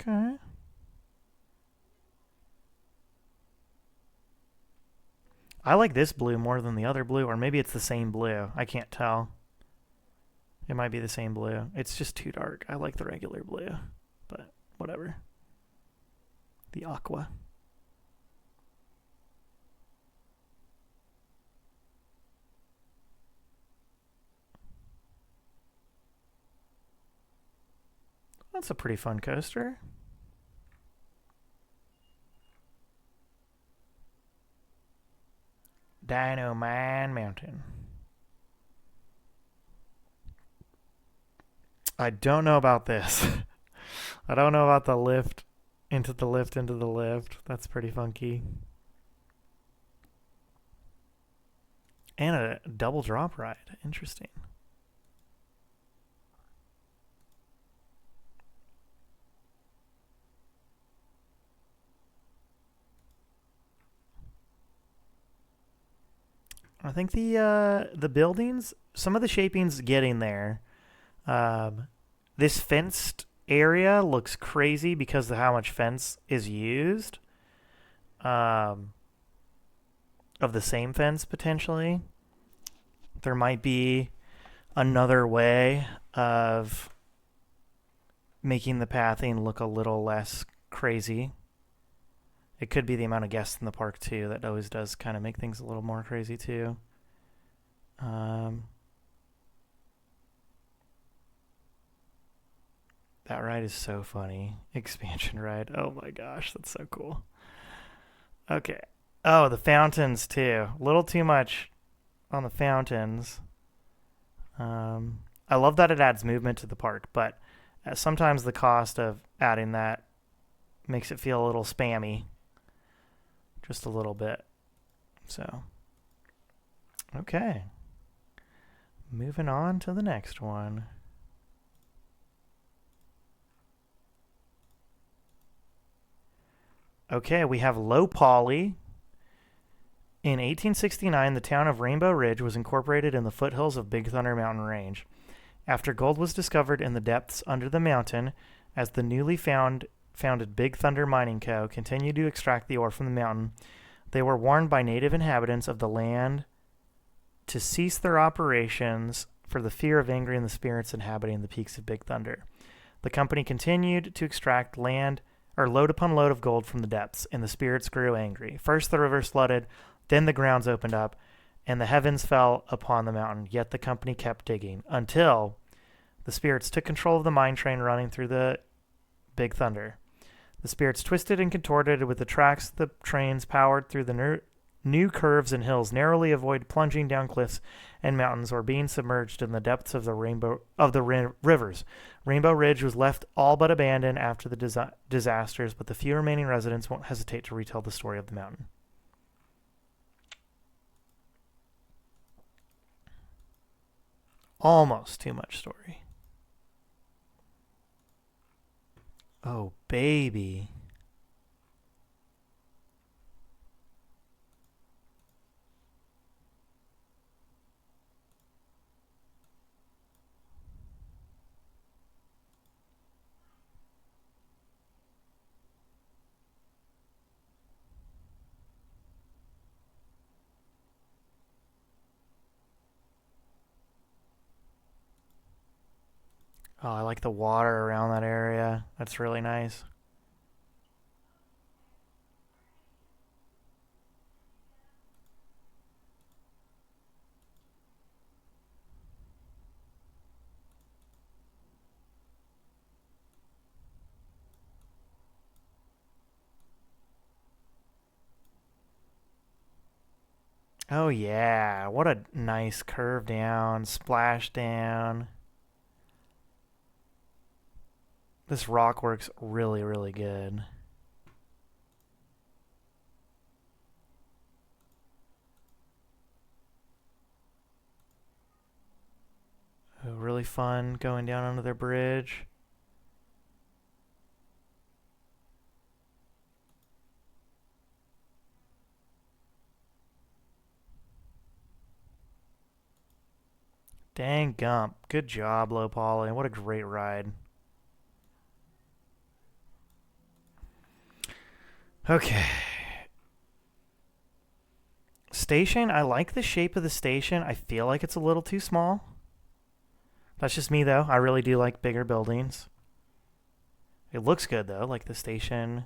A: Okay. I like this blue more than the other blue, or maybe it's the same blue. I can't tell. It might be the same blue. It's just too dark. I like the regular blue, but whatever. The aqua. That's a pretty fun coaster. Dino Mine Mountain. I don't know about this. I don't know about the lift into the lift into the lift. That's pretty funky. And a double drop ride. Interesting. I think the buildings, some of the shaping's getting there. This fenced area looks crazy because of how much fence is used. Of the same fence, potentially. There might be another way of making the pathing look a little less crazy. It could be the amount of guests in the park, too. That always does kind of make things a little more crazy, too. That ride is so funny. Expansion ride. Oh my gosh, that's so cool. Okay. Oh, the fountains, too. A little too much on the fountains. I love that it adds movement to the park, but sometimes the cost of adding that makes it feel a little spammy. Just a little bit. So, okay. Moving on to the next one. Okay, we have low poly. In 1869, the town of Rainbow Ridge was incorporated in the foothills of Big Thunder Mountain Range. After gold was discovered in the depths under the mountain, as the newly founded Big Thunder Mining Co. continued to extract the ore from the mountain, they were warned by native inhabitants of the land to cease their operations for the fear of angering the spirits inhabiting the peaks of Big Thunder. The company continued to extract load upon load of gold from the depths, and the spirits grew angry. First the rivers flooded, then the grounds opened up, and the heavens fell upon the mountain. Yet the company kept digging until the spirits took control of the mine train running through the Big Thunder. The spirits twisted and contorted with the tracks the trains powered through the new curves and hills, narrowly avoid plunging down cliffs and mountains or being submerged in the depths of the rivers. Rainbow Ridge was left all but abandoned after the disasters, but the few remaining residents won't hesitate to retell the story of the mountain. Almost too much story. Oh, baby. Oh, I like the water around that area. That's really nice. Oh yeah, what a nice curve down, splash down. This rock works really, really good. Oh, really fun going down under their bridge. Dang gump. Good job, Low Poly. What a great ride. Okay. Station. I like the shape of the station. I feel like it's a little too small. That's just me, though. I really do like bigger buildings. It looks good, though. Like the station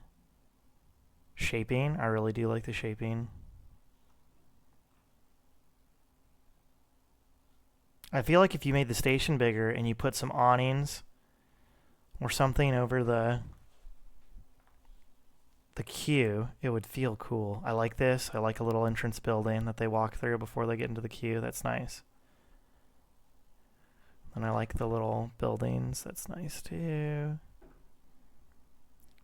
A: shaping. I really do like the shaping. I feel like if you made the station bigger and you put some awnings or something over the queue, it would feel cool. I like this. I like a little entrance building that they walk through before they get into the queue. That's nice. And I like the little buildings. That's nice too.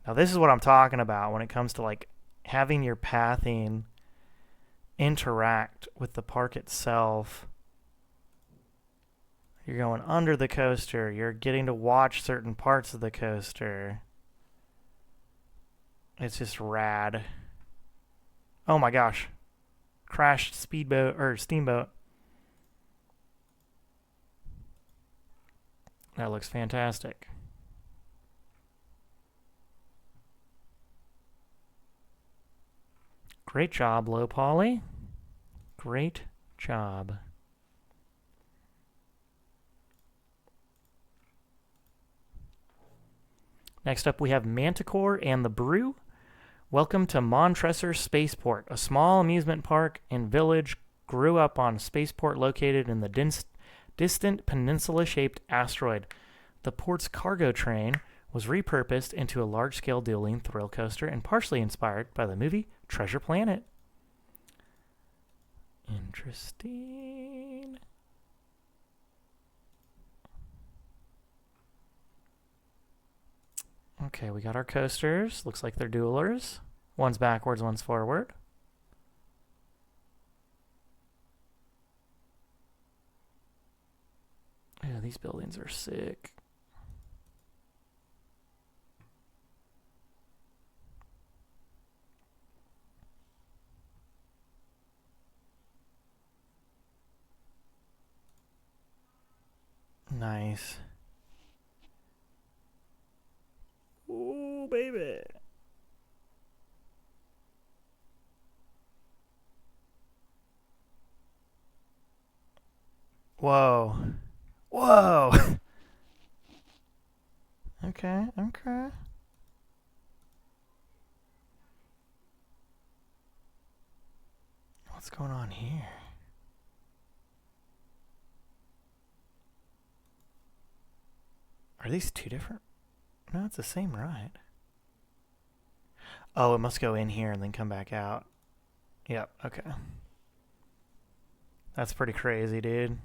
A: Now this is what I'm talking about when it comes to like having your pathing interact with the park itself. You're going under the coaster. You're getting to watch certain parts of the coaster. It's just rad. Oh my gosh. Crashed speedboat or steamboat. That looks fantastic. Great job, Low Poly. Great job. Next up, we have Manticore and the Brew. Welcome to Montresor Spaceport, a small amusement park and village grew up on a spaceport located in the distant peninsula-shaped asteroid. The port's cargo train was repurposed into a large-scale dueling thrill coaster and partially inspired by the movie Treasure Planet. Interesting. Okay, we got our coasters. Looks like they're duelers. One's backwards, one's forward. Yeah, these buildings are sick. Nice. Ooh, baby. Whoa. Whoa. Okay, okay. What's going on here? Are these two different? No, it's the same ride. Oh, it must go in here and then come back out. Yep, okay. That's pretty crazy, dude.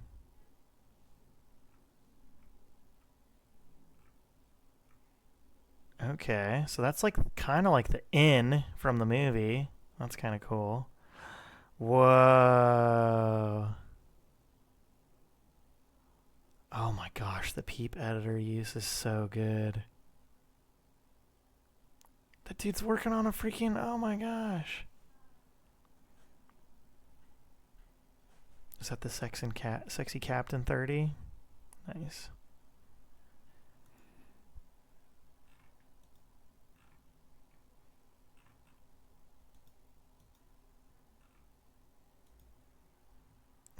A: Okay, so that's like kind of like the inn from the movie. That's kind of cool. Whoa. Oh my gosh, the peep editor use is so good. That dude's working on a freaking, oh my gosh. Is that the Sexy Captain 30? Nice.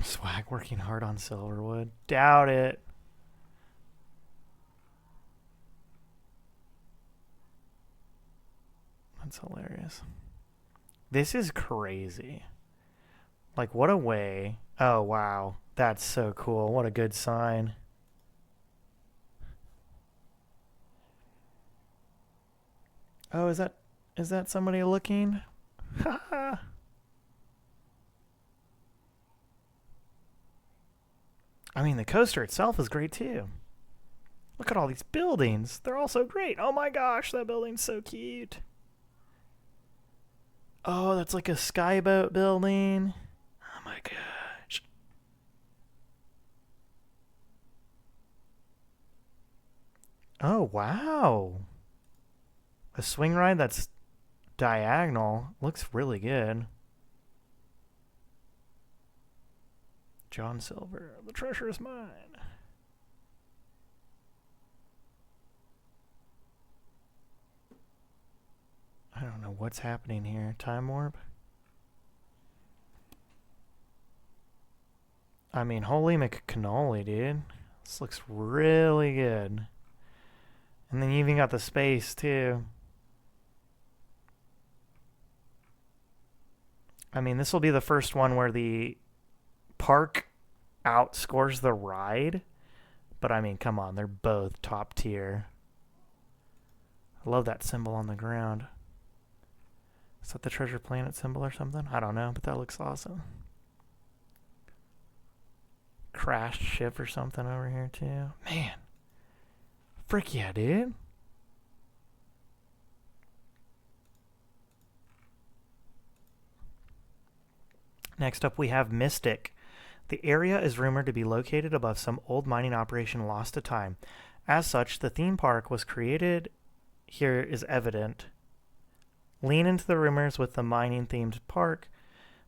A: Swag working hard on Silverwood. Doubt it. That's hilarious. This is crazy. Like, what a way. Oh, wow. That's so cool. What a good sign. Oh, is that somebody looking? Haha. I mean, the coaster itself is great too. Look at all these buildings. They're all so great. Oh my gosh, that building's so cute. Oh, that's like a skyboat building. Oh my gosh. Oh, wow. A swing ride that's diagonal. Looks really good. John Silver, the treasure is mine. I don't know what's happening here. Time warp? I mean, holy McCannoli, dude. This looks really good. And then you even got the space, too. I mean, this will be the first one where the park outscores the ride. But I mean, come on, they're both top tier. I love that symbol on the ground. Is that the Treasure Planet symbol or something? I don't know, but that looks awesome. Crashed ship or something over here too. Man. Frick yeah, dude. Next up we have Mystic. The area is rumored to be located above some old mining operation lost to time. As such, the theme park was created here is evident. Lean into the rumors with the mining-themed park.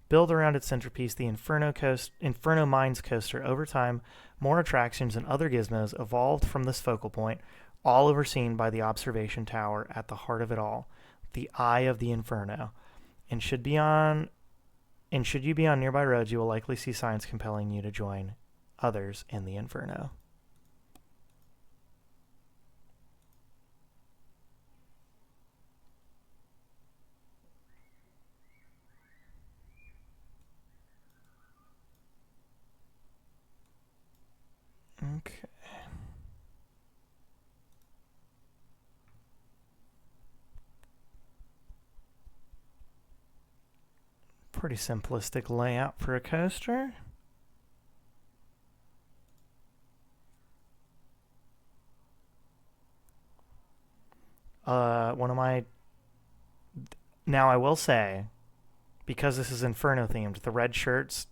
A: Build around its centerpiece, the Inferno Mines coaster. Over time, more attractions and other gizmos evolved from this focal point, all overseen by the observation tower at the heart of it all, the Eye of the Inferno. And should you be on nearby roads, you will likely see signs compelling you to join others in the Inferno. Okay. Pretty simplistic layout for a coaster. Now I will say, because this is Inferno themed, the red shirts,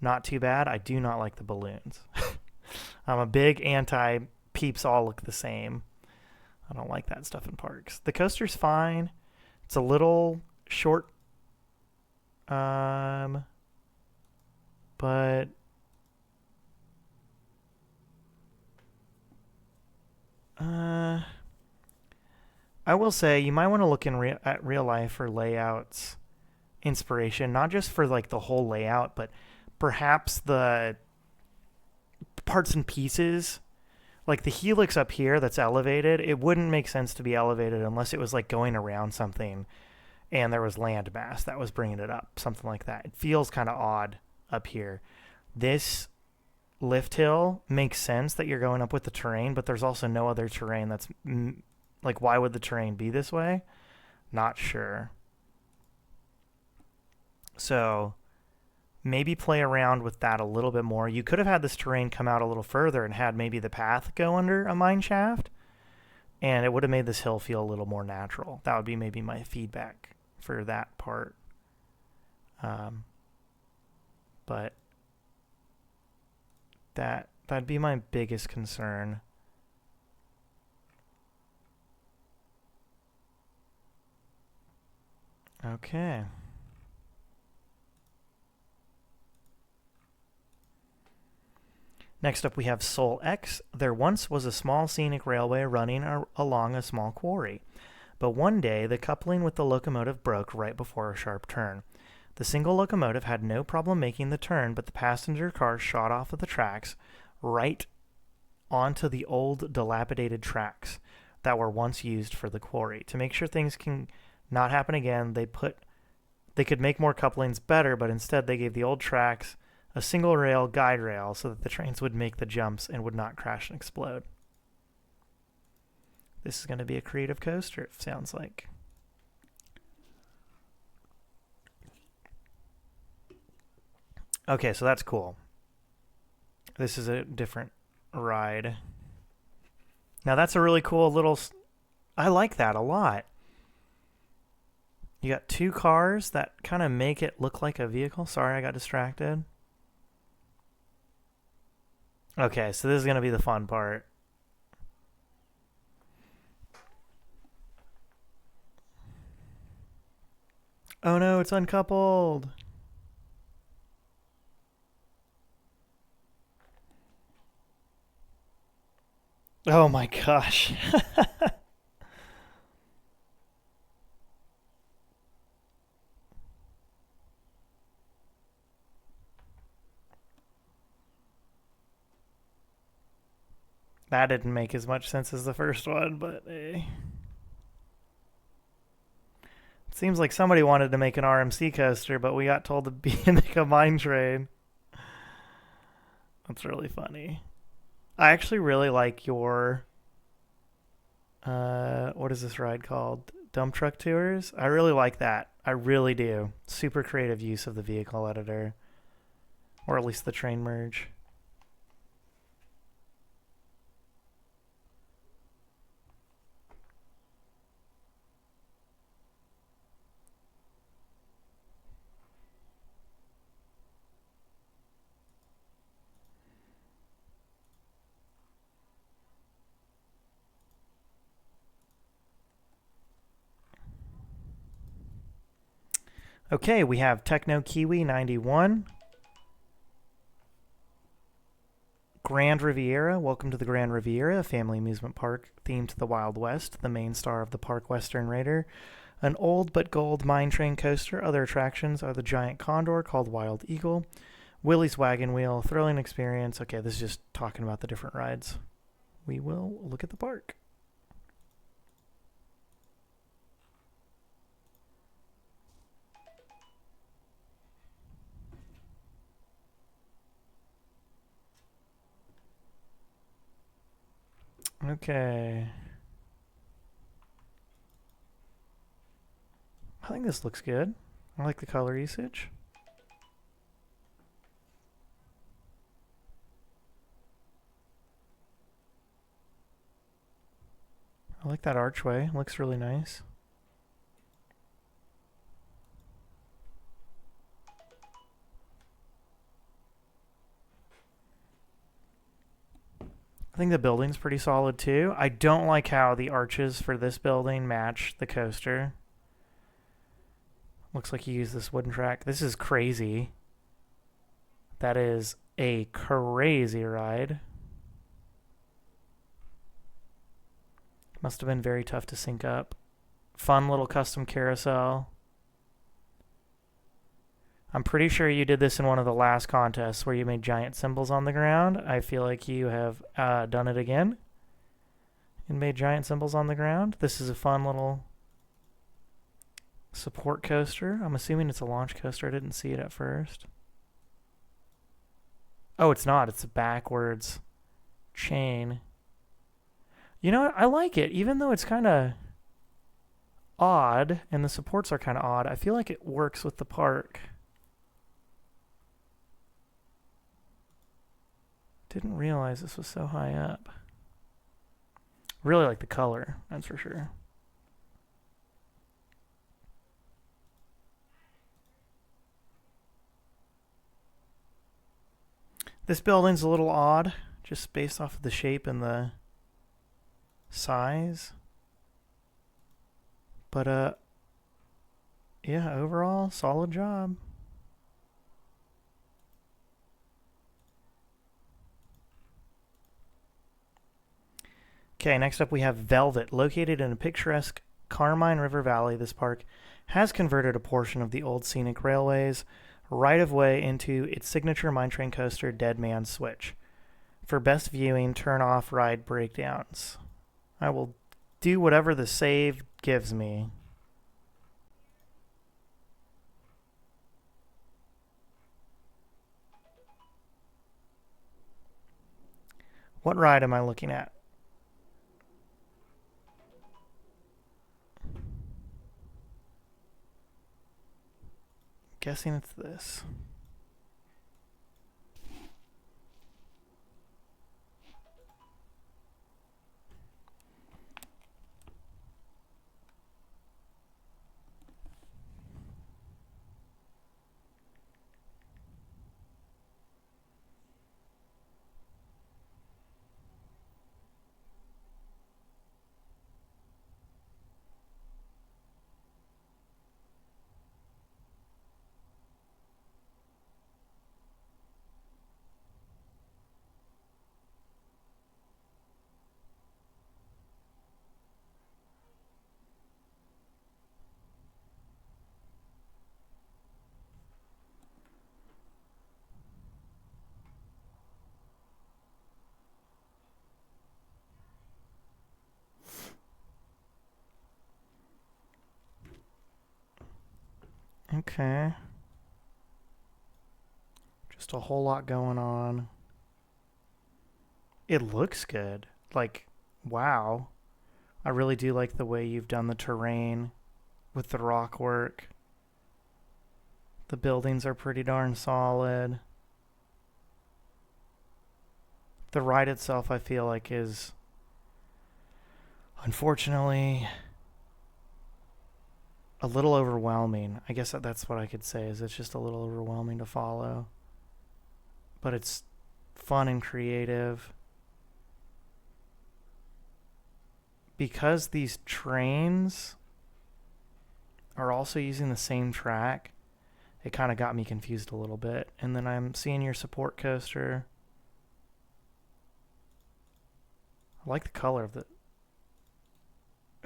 A: not too bad. I do not like the balloons. I'm a big anti peeps all look the same. I don't like that stuff in parks. The coaster's fine. It's a little short. But I will say you might want to look at real life for layouts inspiration, not just for like the whole layout, but perhaps the parts and pieces. Like the helix up here that's elevated, it wouldn't make sense to be elevated unless it was like going around something and there was land mass that was bringing it up, something like that. It feels kind of odd up here. This lift hill makes sense that you're going up with the terrain, but there's also no other terrain that's like, why would the terrain be this way? Not sure. So maybe play around with that a little bit more. You could have had this terrain come out a little further and had maybe the path go under a mine shaft, and it would have made this hill feel a little more natural. That would be maybe my feedback for that part. But that'd be my biggest concern. Okay. Next up we have Sol X. There once was a small scenic railway running along a small quarry, but one day the coupling with the locomotive broke right before a sharp turn. The single locomotive had no problem making the turn, but the passenger car shot off of the tracks right onto the old dilapidated tracks that were once used for the quarry. To make sure things can not happen again, they could make more couplings better, but instead they gave the old tracks a single rail guide rail so that the trains would make the jumps and would not crash and explode. This is going to be a creative coaster, it sounds like. Okay, so that's cool. This is a different ride. Now that's a really cool little... I like that a lot. You got two cars that kind of make it look like a vehicle. Sorry, I got distracted. Okay, so this is going to be the fun part. Oh no, it's uncoupled. Oh my gosh. That didn't make as much sense as the first one, but it seems like somebody wanted to make an RMC coaster, but we got told to make a mine train. That's really funny. I actually really like your what is this ride called? Dump truck tours? I really like that. I really do. Super creative use of the vehicle editor. Or at least the train merge. Okay, we have Techno Kiwi 91. Grand Riviera. Welcome to the Grand Riviera, a family amusement park themed to the Wild West. The main star of the park, Western Raider. An old but gold mine train coaster. Other attractions are the giant condor called Wild Eagle, Willie's Wagon Wheel, thrilling experience. Okay, this is just talking about the different rides. We will look at the park. Okay. I think this looks good. I like the color usage. I like that archway. It looks really nice. I think the building's pretty solid too. I don't like how the arches for this building match the coaster. Looks like you use this wooden track. This is crazy. That is a crazy ride. Must have been very tough to sync up. Fun little custom carousel. I'm pretty sure you did this in one of the last contests where you made giant symbols on the ground. I feel like you have done it again and made giant symbols on the ground. This is a fun little support coaster. I'm assuming it's a launch coaster. I didn't see it at first. Oh, it's not. It's a backwards chain. You know what? I like it. Even though it's kind of odd and the supports are kind of odd, I feel like it works with the park. Didn't realize this was so high up. Really like the color, that's for sure. This building's a little odd, just based off of the shape and the size. But, yeah, overall, solid job. Okay, next up we have Velvet. Located in a picturesque Carmine River Valley, this park has converted a portion of the old scenic railways right-of-way into its signature mine train coaster, Dead Man's Switch. For best viewing, turn off ride breakdowns. I will do whatever the save gives me. What ride am I looking at? Guessing it's this. Okay. Just a whole lot going on. It looks good. Like, wow. I really do like the way you've done the terrain with the rock work. The buildings are pretty darn solid. The ride itself, I feel like, is unfortunately a little overwhelming. I guess that's what I could say, is it's just a little overwhelming to follow. But it's fun and creative. Because these trains are also using the same track, it kind of got me confused a little bit. And then I'm seeing your support coaster. I like the color of the...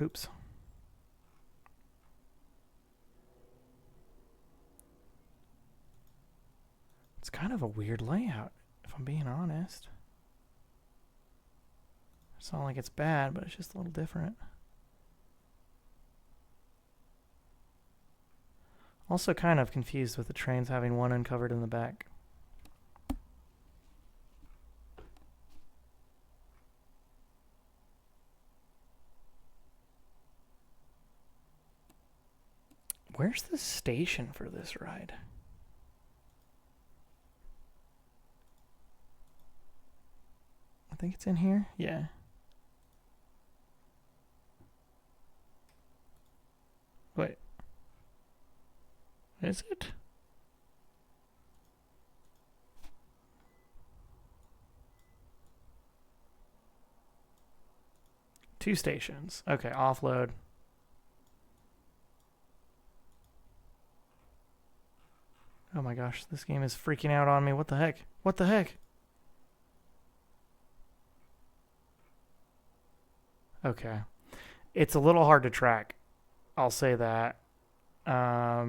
A: Oops. It's kind of a weird layout, if I'm being honest. It's not like it's bad, but it's just a little different. Also kind of confused with the trains having one uncovered in the back. Where's the station for this ride? I think it's in here. Yeah. Wait. Is it? Two stations. Okay, offload. Oh my gosh, this game is freaking out on me. What the heck? What the heck? Okay. It's a little hard to track. I'll say that. I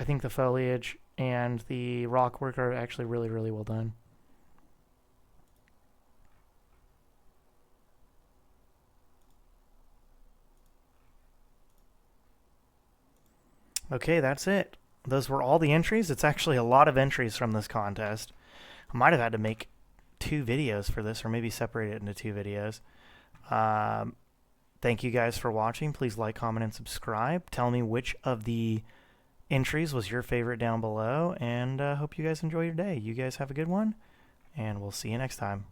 A: think the foliage and the rock work are actually really, really well done. Okay, that's it. Those were all the entries. It's actually a lot of entries from this contest. I might have had to make 2 videos for this, or maybe separate it into 2 videos. Thank you guys for watching. Please like, comment, and subscribe. Tell me which of the entries was your favorite down below, and hope you guys enjoy your day. You guys have a good one, and we'll see you next time.